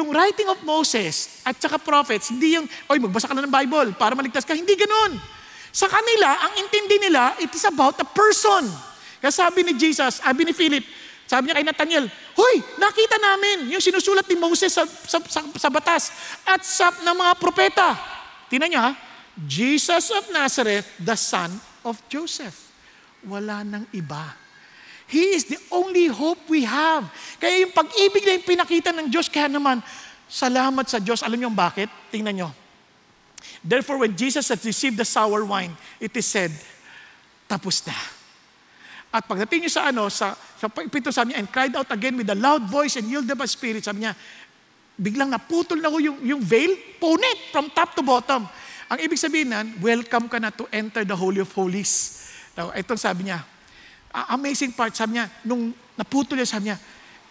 Yung writing of Moses at saka prophets, hindi yung, magbasa ka na ng Bible para maligtas ka. Hindi ganun. Sa kanila, ang intindi nila, it is about a person. Kaya sabi ni Jesus, sabi ni Philip, sabi niya kay Nathaniel, hoy, nakita namin yung sinusulat ni Moses sa batas at ng mga propeta. Tingnan niyo ha, Jesus of Nazareth, the son of Joseph. Wala nang iba. He is the only hope we have. Kaya yung pag-ibig na yung pinakita ng Diyos, kaya naman, salamat sa Diyos. Alam niyo bakit? Tingnan niyo. Therefore, when Jesus had received the sour wine, it is said, tapos na. At pagdating niyo sa pito, sabi niya, and cried out again with a loud voice and yielded up a spirit. Sabi niya, biglang naputol na ko yung veil, punit from top to bottom. Ang ibig sabihin nan, welcome ka na to enter the Holy of Holies. Now, itong sabi niya, amazing part, sabi niya, nung naputol niya, sabi niya,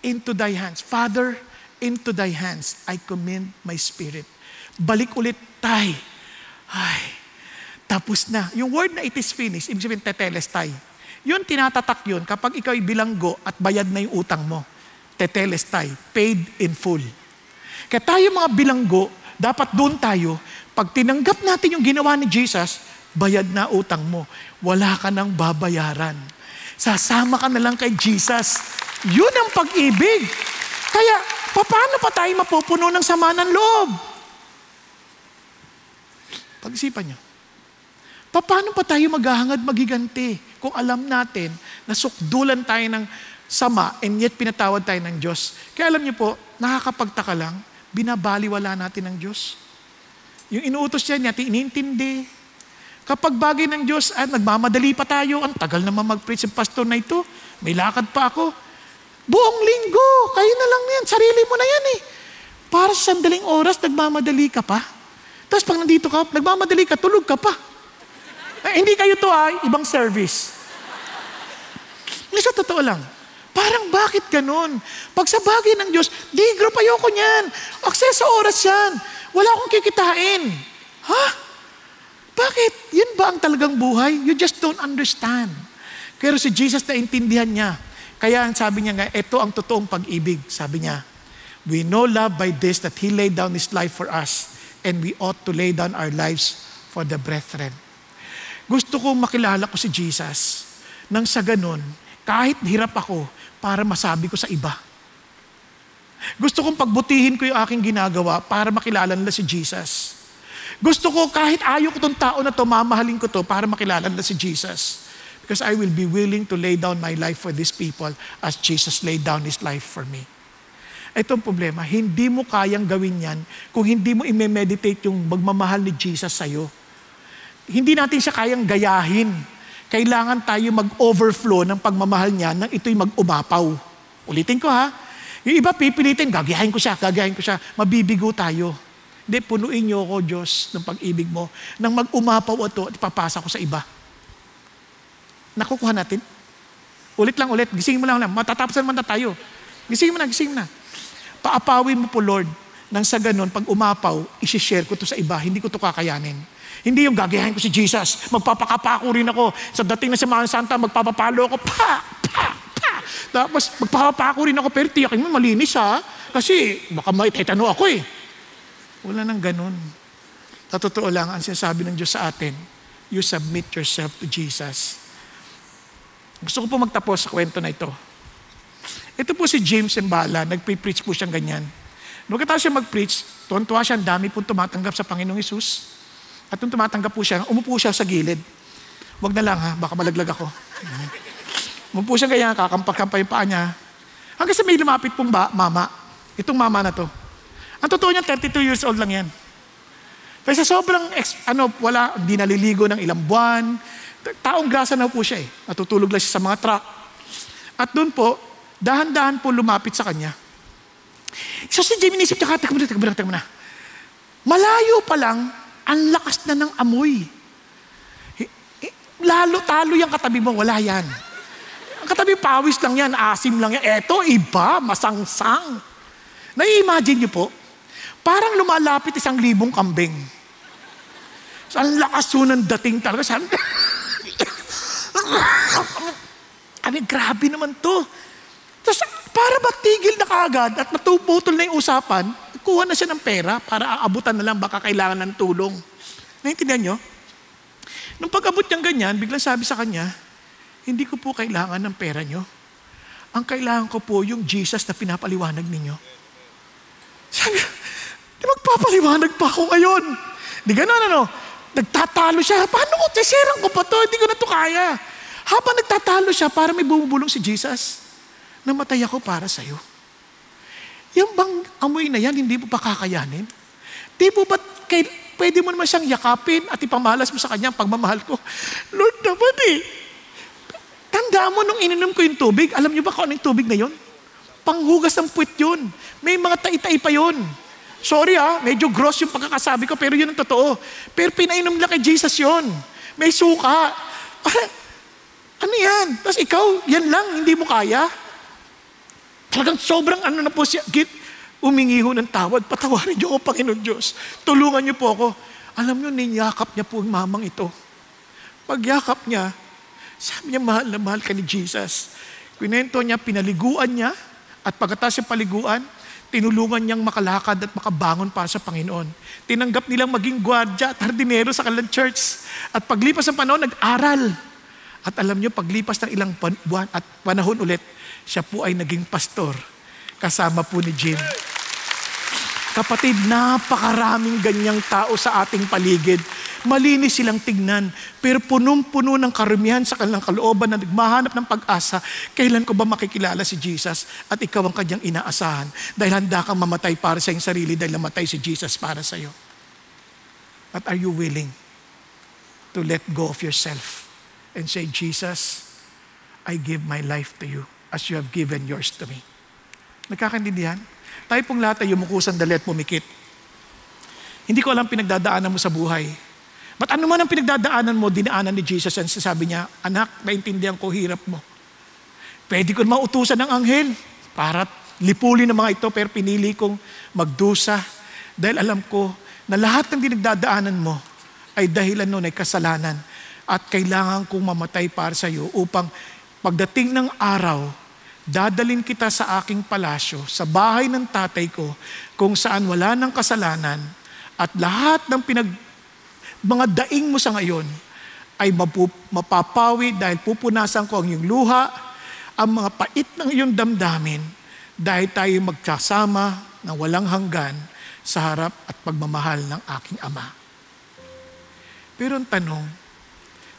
into thy hands. Father, into thy hands, I commend my spirit. Balik ulit tayo. Ay, tapos na. Yung word na it is finished, ibig sabihin, tetelestai. Yun, tinatatak yun kapag ikaw ay bilanggo at bayad na yung utang mo. Tetelestai, paid in full. Kaya tayo mga bilanggo, dapat doon tayo, pag tinanggap natin yung ginawa ni Jesus, bayad na utang mo. Wala ka nang babayaran. Sasama ka na lang kay Jesus. Yun ang pag-ibig. Kaya, paano pa tayo mapupuno ng sama ng loob? Pag-isipan niyo. Paano pa tayo maghahangad magiganti kung alam natin na sukdulan tayo ng sama and yet pinatawad tayo ng Diyos? Kaya alam niyo po, nakakapagtaka lang, binabaliwala natin ng Diyos. Yung inuutos niya, inintindi. Kapag bagay ng Diyos, nagmamadali pa tayo, ang tagal naman mag-preach yung pastor na ito, may lakad pa ako. Buong linggo, kayo na lang yan, sarili mo na yan eh. Para sa sandaling oras, nagmamadali ka pa. Tapos pag nandito ka, nagmamadali ka, tulog ka pa. Hindi kayo to ibang service. Sa totoo lang, parang bakit ganun? Pag sa bagay ng Diyos, di group ayoko niyan. Access sa oras yan. Wala akong kikitain. Ha? Bakit? Yun ba ang talagang buhay? You just don't understand. Pero si Jesus naintindihan niya Kaya sabi niya nga, ito ang totoong pag-ibig. Sabi niya, we know love by this, that He laid down His life for us, and we ought to lay down our lives for the brethren. Gusto kong makilala ko si Jesus, nang sa ganun, kahit hirap ako, para masabi ko sa iba. Gusto kong pagbutihin ko yung aking ginagawa para makilala nila si Jesus. Gusto ko kahit ayaw ko tong tao na to, mamahalin ko to para makilala nila si Jesus. Because I will be willing to lay down my life for these people as Jesus laid down His life for me. Ito ang problema, hindi mo kayang gawin yan kung hindi mo i-meditate yung magmamahal ni Jesus sa'yo. Hindi natin siya kayang gayahin. Kailangan tayo mag-overflow ng pagmamahal niya nang ito'y mag-umapaw. Ulitin ko ha. Yung iba pipilitin, gagayahin ko siya. Mabibigo tayo. Hindi, punuin niyo ako, Diyos, ng pag-ibig mo. Nang mag-umapaw ito at ipapasa ko sa iba. Nakukuha natin? Ulit. Gisingin mo lang. Matatapos naman na tayo. Gisingin mo na. Paapawin mo po, Lord, nang sa ganun, pag umapaw, isi-share ko to sa iba. Hindi ko to kakayanin. Hindi yung gagayahin ko si Jesus. Magpapakapako rin ako. Sa dating na Semana Santa, magpapapalo ako. Tapos magpapako rin ako, pero tiyakin mo malinis ha. Kasi baka maitano ako eh. Wala nang ganun. Sa totoo lang, ang sinasabi ng Diyos sa atin, you submit yourself to Jesus. Gusto ko po magtapos sa kwento na ito. Ito po si James Mbala, nagpe-preach po siyang ganyan. Nung katapos siya mag-preach, tuwan-tuwa siya, ang dami po tumatanggap sa Panginoong Hesus. At nung tumatanggap po siya, umupo siya sa gilid. Huwag na lang ha, baka malaglag ako. Umupo siya ganyan, kakampak-kampak yung paa niya. Hanggang sa may lumapit pong mama. Itong mama na to. Ang totoo niya, 32 years old lang yan. Pero sa sobrang, hindi naliligo ng ilang buwan. Taong grasa na po siya eh. Natutulog lang siya sa mga truck. At doon po, dahan-dahan po lumapit sa kanya. So si Jamie nisip niya, teka muna. Malayo pa lang, ang lakas na ng amoy. Lalo talo yung katabi mo, wala yan. Ang katabi pawis lang yan, asim lang yan. Eto, iba, masangsang. Nai-imagine niyo po, parang lumalapit 1,000 kambing. So, ang lakas ng dating talaga. Sabi, grabe naman to. Tapos, para matigil na kaagad at matuputol na yung usapan, kuha na siya ng pera para aabutan na lang, baka kailangan ng tulong. Naintindihan nyo? Nung pag-abot niyang ganyan, biglang sabi sa kanya, hindi ko po kailangan ng pera nyo. Ang kailangan ko po yung Jesus na pinapaliwanag ninyo. Sabi, di magpapaliwanag pa ako ngayon. Di gano'n Nagtatalo siya. Paano ko? Sisirang ko pa to. Hindi ko na to kaya. Habang nagtatalo siya, para may bumubulong si Jesus, namatay ako para sa'yo. Yung bang amoy na yan, hindi mo pa kakayanin? Di po ba't pwede mo naman siyang yakapin at ipamalas mo sa kanya ang pagmamahal ko? Lord naman Tanda mo nung ininom ko yung tubig, alam niyo ba kung anong tubig na yon? Panghugas ng puwet yun. May mga tai-tai pa yun. Sorry medyo gross yung pagkakasabi ko, pero yun ang totoo. Pero pinainom nila kay Jesus yun. May suka. Ano yan? Tapos ikaw, yan lang, hindi mo kaya? Talagang sobrang na po siya. Umingi ho ng tawad. Patawarin niyo ako, Panginoon Diyos. Tulungan niyo po ako. Alam niyo, ninyakap niya po ang mamang ito. Pagyakap niya, sabi niya, mahal na mahal ka ni Jesus. Kwento niya, pinaliguan niya, at pagkatapos ng paliguan, tinulungan niyang makalakad at makabangon para sa Panginoon. Tinanggap nilang maging gwardiya at hardinero sa kanilang church. At paglipas ng panahon, nag-aral. At alam niyo, paglipas ng ilang buwan at panahon ulit, siya po ay naging pastor. Kasama po ni Jim. Kapatid, napakaraming ganyang tao sa ating paligid. Malinis silang tignan, pero punong-puno ng karumihan sa kanilang kalooban na nagmahanap ng pag-asa. Kailan ko ba makikilala si Jesus at ikaw ang kanyang inaasahan? Dahil handa kang mamatay para sa iyong sarili dahil namatay si Jesus para sa iyo. But are you willing to let go of yourself and say, Jesus, I give my life to you as you have given yours to me? Nagkakaintindihan? Tayo pong lahat ay yumuko sandali at pumikit. Hindi ko alam pinagdadaanan mo sa buhay. But ano man ang pinagdadaanan mo, dinaanan ni Jesus, and sasabi niya, anak, naintindihan ko hirap mo. Pwede ko mautusan ng anghel para lipulin ng mga ito, pero pinili kong magdusa dahil alam ko na lahat ng pinagdadaanan mo ay dahilan nun ay kasalanan at kailangan kong mamatay para sa iyo upang pagdating ng araw, dadalin kita sa aking palasyo, sa bahay ng tatay ko, kung saan wala ng kasalanan, at lahat ng mga daing mo sa ngayon ay mapapawi dahil pupunasan ko ang iyong luha, ang mga pait ng iyong damdamin, dahil tayo magkasama na walang hanggan sa harap at pagmamahal ng aking Ama. Pero ang tanong,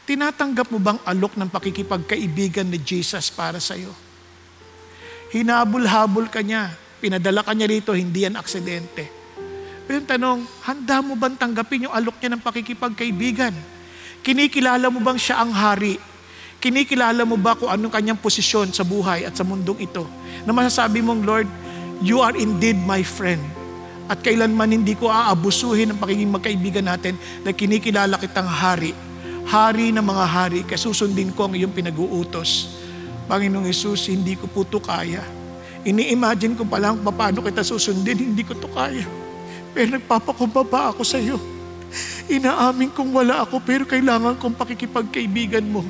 tinatanggap mo bang alok ng pakikipagkaibigan ni Jesus para sa iyo? Hinabol-habol ka niya, pinadala ka niya rito, hindi yan aksidente. Pero yung tanong, handa mo bang tanggapin yung alok niya ng pakikipagkaibigan? Kinikilala mo bang siya ang hari? Kinikilala mo ba kung anong kanyang posisyon sa buhay at sa mundong ito? Na masasabi mong, Lord, you are indeed my friend. At kailanman hindi ko aabusuhin ang pakiging magkaibigan natin na kinikilala kitang hari. Hari ng mga hari, kasusundin ko ang iyong pinag-uutos. Panginoong Hesus, hindi ko po ito kaya. Ini-imagine ko pa lang paano kita susundin, hindi ko ito kaya. Pero nagpapakumbaba ako sa iyo. Inaamin kong wala ako, pero kailangan kong pakikipagkaibigan mo.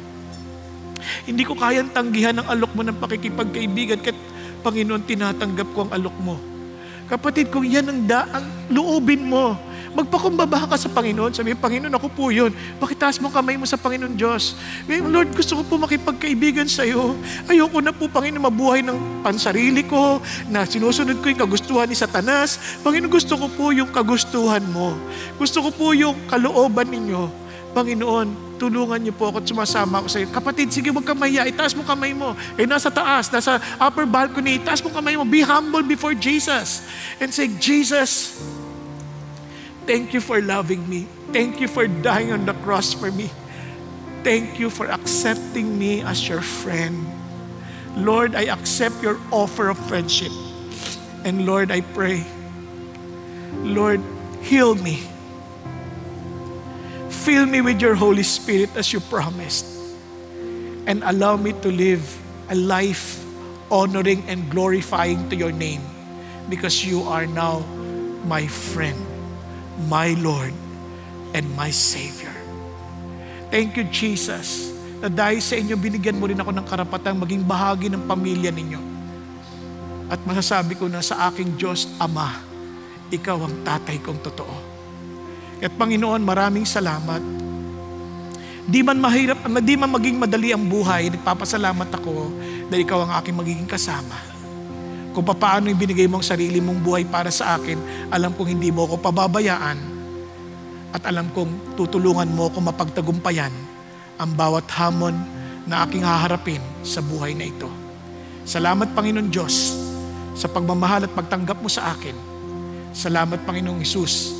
Hindi ko kayang tanggihan ang alok mo ng pakikipagkaibigan, kahit Panginoon, tinatanggap ko ang alok mo. Kapatid, kung yan ang loobin mo, magpakumbaba ka sa Panginoon. Sabi, Panginoon, ako po yun. Pakitaas mo kamay mo sa Panginoon Diyos. Lord, gusto ko po makipagkaibigan sa iyo. Ayoko na po, Panginoon, mabuhay ng pansarili ko, na sinusunod ko yung kagustuhan ni Satanas. Panginoon, gusto ko po yung kagustuhan mo. Gusto ko po yung kalooban ninyo. Panginoon, tulungan niyo po ako at sumasama ako sa iyo. Kapatid, sige, huwag kang mahiya. Itaas mo kamay mo. Nasa taas, nasa upper balcony, itaas mo kamay mo. Be humble before Jesus. And say, Jesus, thank you for loving me. Thank you for dying on the cross for me. Thank you for accepting me as your friend. Lord, I accept your offer of friendship. And Lord, I pray, Lord, heal me. Fill me with your Holy Spirit as you promised. And allow me to live a life honoring and glorifying to your name, because you are now my friend, my Lord, and my Savior. Thank you, Jesus, na dahil sa inyo, binigyan mo rin ako ng karapatang maging bahagi ng pamilya ninyo. At masasabi ko na sa aking Diyos, Ama, ikaw ang tatay kong totoo. At Panginoon, maraming salamat. Di man maging madali ang buhay, nagpapasalamat ako dahil ikaw ang aking magiging kasama. Kung paano yung binigay mong sarili mong buhay para sa akin, alam kong hindi mo ako pababayaan at alam kong tutulungan mo ako mapagtagumpayan ang bawat hamon na aking haharapin sa buhay na ito. Salamat, Panginoon Diyos, sa pagmamahal at pagtanggap mo sa akin. Salamat, Panginoong Hesus,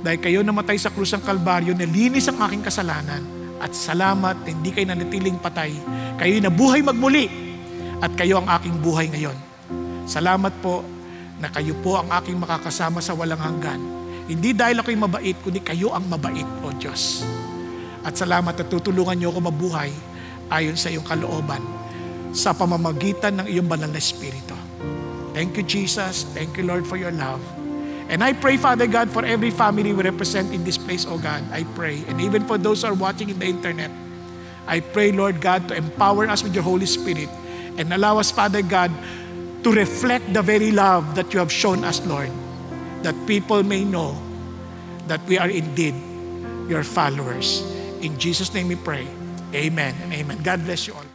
dahil kayo namatay sa krus ng Kalbaryo, nalinis ang aking kasalanan. At salamat, hindi kayo nanatiling patay. Kayo nabuhay magmuli. At kayo ang aking buhay ngayon. Salamat po na kayo po ang aking makakasama sa walang hanggan. Hindi dahil ako'y mabait, kundi kayo ang mabait, O Diyos. At salamat na tutulungan niyo ako mabuhay ayon sa iyong kalooban sa pamamagitan ng iyong banal na Espiritu. Thank you, Jesus. Thank you, Lord, for your love. And I pray, Father God, for every family we represent in this place, oh God. I pray. And even for those who are watching in the internet, I pray, Lord God, to empower us with your Holy Spirit and allow us, Father God, to reflect the very love that you have shown us, Lord, that people may know that we are indeed your followers. In Jesus' name we pray. Amen and amen. God bless you all.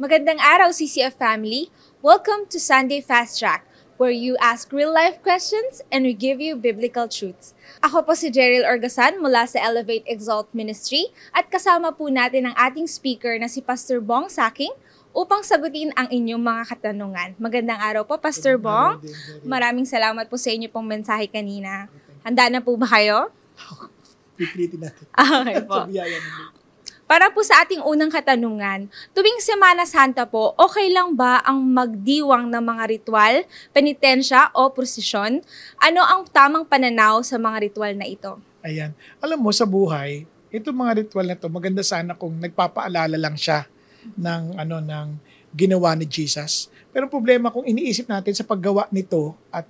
Magandang araw, CCF family. Welcome to Sunday Fast Track, where you ask real-life questions and we give you biblical truths. Ako po si Jeril Orgasan mula sa Elevate Exalt Ministry at kasama po natin ang ating speaker na si Pastor Bong Saking upang sagutin ang inyong mga katanungan. Magandang araw po, Pastor Bong. Maraming salamat po sa inyo pong mensahe kanina. Handa na po ba kayo? Pipilitin natin. Okay po. Para po sa ating unang katanungan, tuwing Semana Santa po, okay lang ba ang magdiwang ng mga ritual, penitensya o prosesyon? Ano ang tamang pananaw sa mga ritual na ito? Ayan. Alam mo, sa buhay, itong mga ritual na ito, maganda sana kung nagpapaalala lang siya ng ginawa ni Jesus. Pero problema kung iniisip natin sa paggawa nito at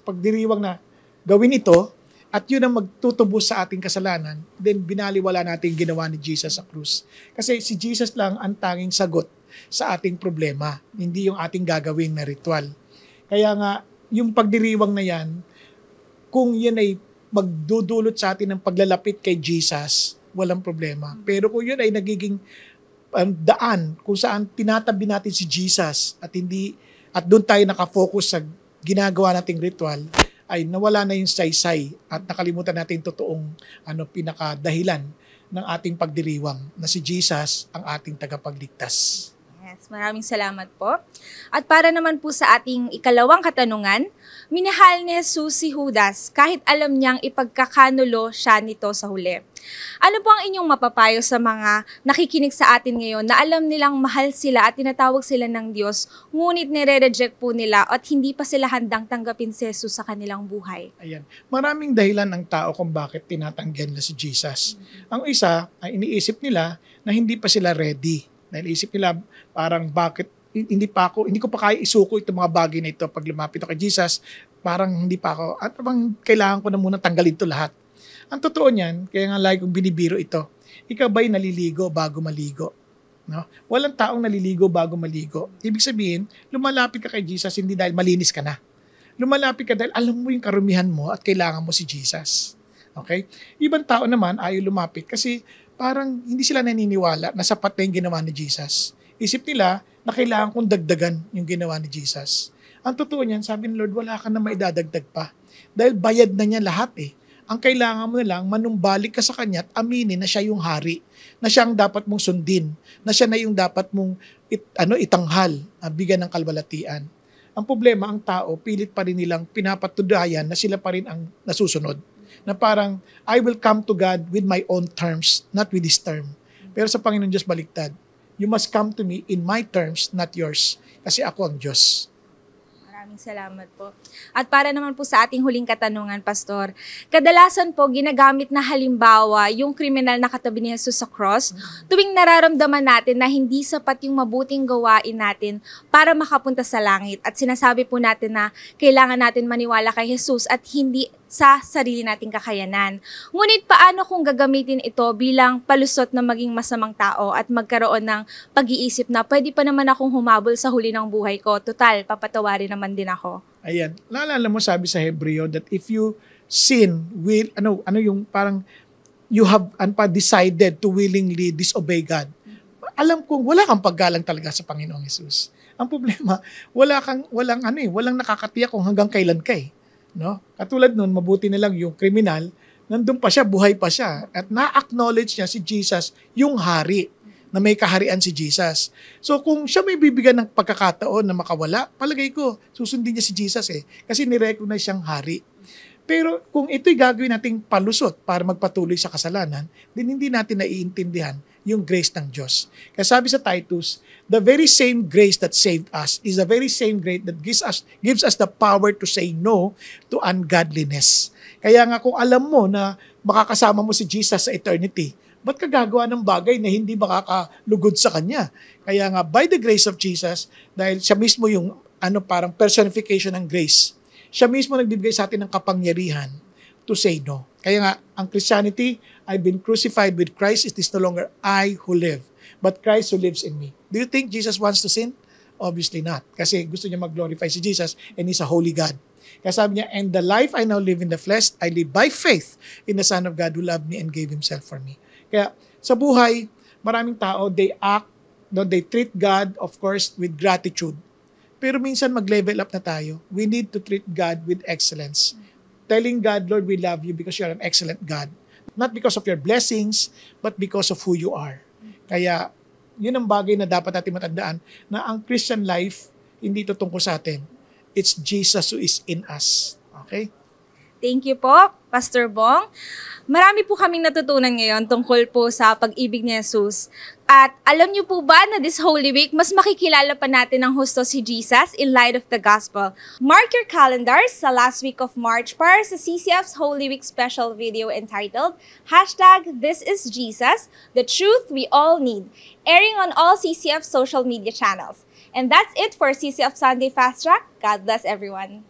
pagdiriwang na gawin ito, at yun ang magtutubos sa ating kasalanan, then binaliwala natin yung ginawa ni Jesus sa krus. Kasi si Jesus lang ang tanging sagot sa ating problema, hindi yung ating gagawin na ritual. Kaya nga, yung pagdiriwang na yan, kung yan ay magdudulot sa atin ng paglalapit kay Jesus, walang problema. Pero kung yun ay nagiging daan kung saan tinatabi natin si Jesus at doon tayo nakafocus sa ginagawa nating ritual, ay nawala na yung saysay at nakalimutan natin totoong pinakadahilan ng ating pagdiriwang na si Jesus ang ating tagapagligtas. Yes, maraming salamat po. At para naman po sa ating ikalawang katanungan, minahal ni Jesus si Judas kahit alam niyang ipagkakanulo siya nito sa huli. Ano po ang inyong mapapayo sa mga nakikinig sa atin ngayon na alam nilang mahal sila at tinatawag sila ng Diyos, ngunit nire-reject po nila at hindi pa sila handang tanggapin si Jesus sa kanilang buhay? Ayan. Maraming dahilan ng tao kung bakit tinatanggihan nila si Jesus. Ang isa ay iniisip nila na hindi pa sila ready. Naisip nila parang bakit hindi ko pa kaya isuko itong mga bagay na ito pag lumapit ako kay Jesus, parang hindi pa ako, at parang kailangan ko na muna tanggalin ito lahat. Ang totoo niyan, kaya nga lagi kong binibiro ito, ikaw ba'y naliligo bago maligo? No? Walang taong naliligo bago maligo. Ibig sabihin, lumalapit ka kay Jesus hindi dahil malinis ka na. Lumalapit ka dahil alam mo yung karumihan mo at kailangan mo si Jesus. Okay? Ibang tao naman ayaw lumapit kasi parang hindi sila naniniwala na sapat na yung ginawa ni Jesus. Isip nila na kailangan kong dagdagan yung ginawa ni Jesus. Ang totoo niyan, sabi ni Lord, wala ka na maidadagdag pa. Dahil bayad na niya lahat eh. Ang kailangan mo na lang, manumbalik ka sa Kanya at aminin na siya yung hari, na siya ang dapat mong sundin, na siya na yung dapat mong itanghal, bigyan ng kalwalatian. Ang problema, ang tao, pilit pa rin nilang pinapatudayan na sila pa rin ang nasusunod. Na parang, I will come to God with my own terms, not with His term. Pero sa Panginoon Diyos baliktad, you must come to me in my terms, not yours. Kasi ako ang Diyos. Maraming salamat po. At para naman po sa ating huling katanungan, Pastor, kadalasan po ginagamit na halimbawa yung kriminal na katabi ni Jesus sa cross tuwing nararamdaman natin na hindi sapat yung mabuting gawain natin para makapunta sa langit. At sinasabi po natin na kailangan natin maniwala kay Jesus at hindi sa sarili nating kakayanan. Ngunit paano kung gagamitin ito bilang palusot na maging masamang tao at magkaroon ng pag-iisip na pwede pa naman akong humabol sa huli ng buhay ko. Total, papatawarin naman din ako. Ayan. Naalala mo sabi sa Hebreo that if you sin, you have decided to willingly disobey God. Alam kong wala kang paggalang talaga sa Panginoong Hesus. Ang problema, walang nakakatiyak kung hanggang kailan ka eh. No? Katulad nun, mabuti na lang yung kriminal, nandun pa siya, buhay pa siya. At na-acknowledge niya si Jesus, yung hari, na may kaharian si Jesus. So kung siya may bibigyan ng pagkakataon na makawala, palagay ko, susundin niya si Jesus eh. Kasi nirecognize siyang hari. Pero kung ito'y gagawin nating palusot para magpatuloy sa kasalanan, din hindi natin naiintindihan yung grace ng Diyos. Kaya sabi sa Titus, the very same grace that saved us is the very same grace that gives us the power to say no to ungodliness. Kaya nga kung alam mo na makakasama mo si Jesus sa eternity, ba't ka gagawa ng bagay na hindi makakalugod sa Kanya? Kaya nga, by the grace of Jesus, dahil siya mismo yung parang personification ng grace, siya mismo nagbibigay sa atin ng kapangyarihan to say no. Kaya nga, ang Christianity, I've been crucified with Christ. It is no longer I who live, but Christ who lives in me. Do you think Jesus wants to sin? Obviously not. Kasi gusto niya mag-glorify si Jesus and He's a holy God. Kaya sabi niya, and the life I now live in the flesh, I live by faith in the Son of God who loved me and gave Himself for me. Kaya sa buhay, maraming tao, they treat God, of course, with gratitude. Pero minsan mag-level up na tayo. We need to treat God with excellence. Telling God, Lord, we love you because you are an excellent God. Not because of your blessings, but because of who you are. Kaya, yun ang bagay na dapat natin matandaan, na ang Christian life, hindi ito tungkol sa atin. It's Jesus who is in us. Okay? Thank you po, Pastor Bong. Marami po kaming natutunan ngayon tungkol po sa pag-ibig ni Jesus. At alam niyo po ba na this Holy Week, mas makikilala pa natin ang husto si Jesus in light of the Gospel. Mark your calendars sa last week of March para sa CCF's Holy Week special video entitled #ThisIsJesus, the truth we all need, airing on all CCF social media channels. And that's it for CCF Sunday Fast Track. God bless everyone.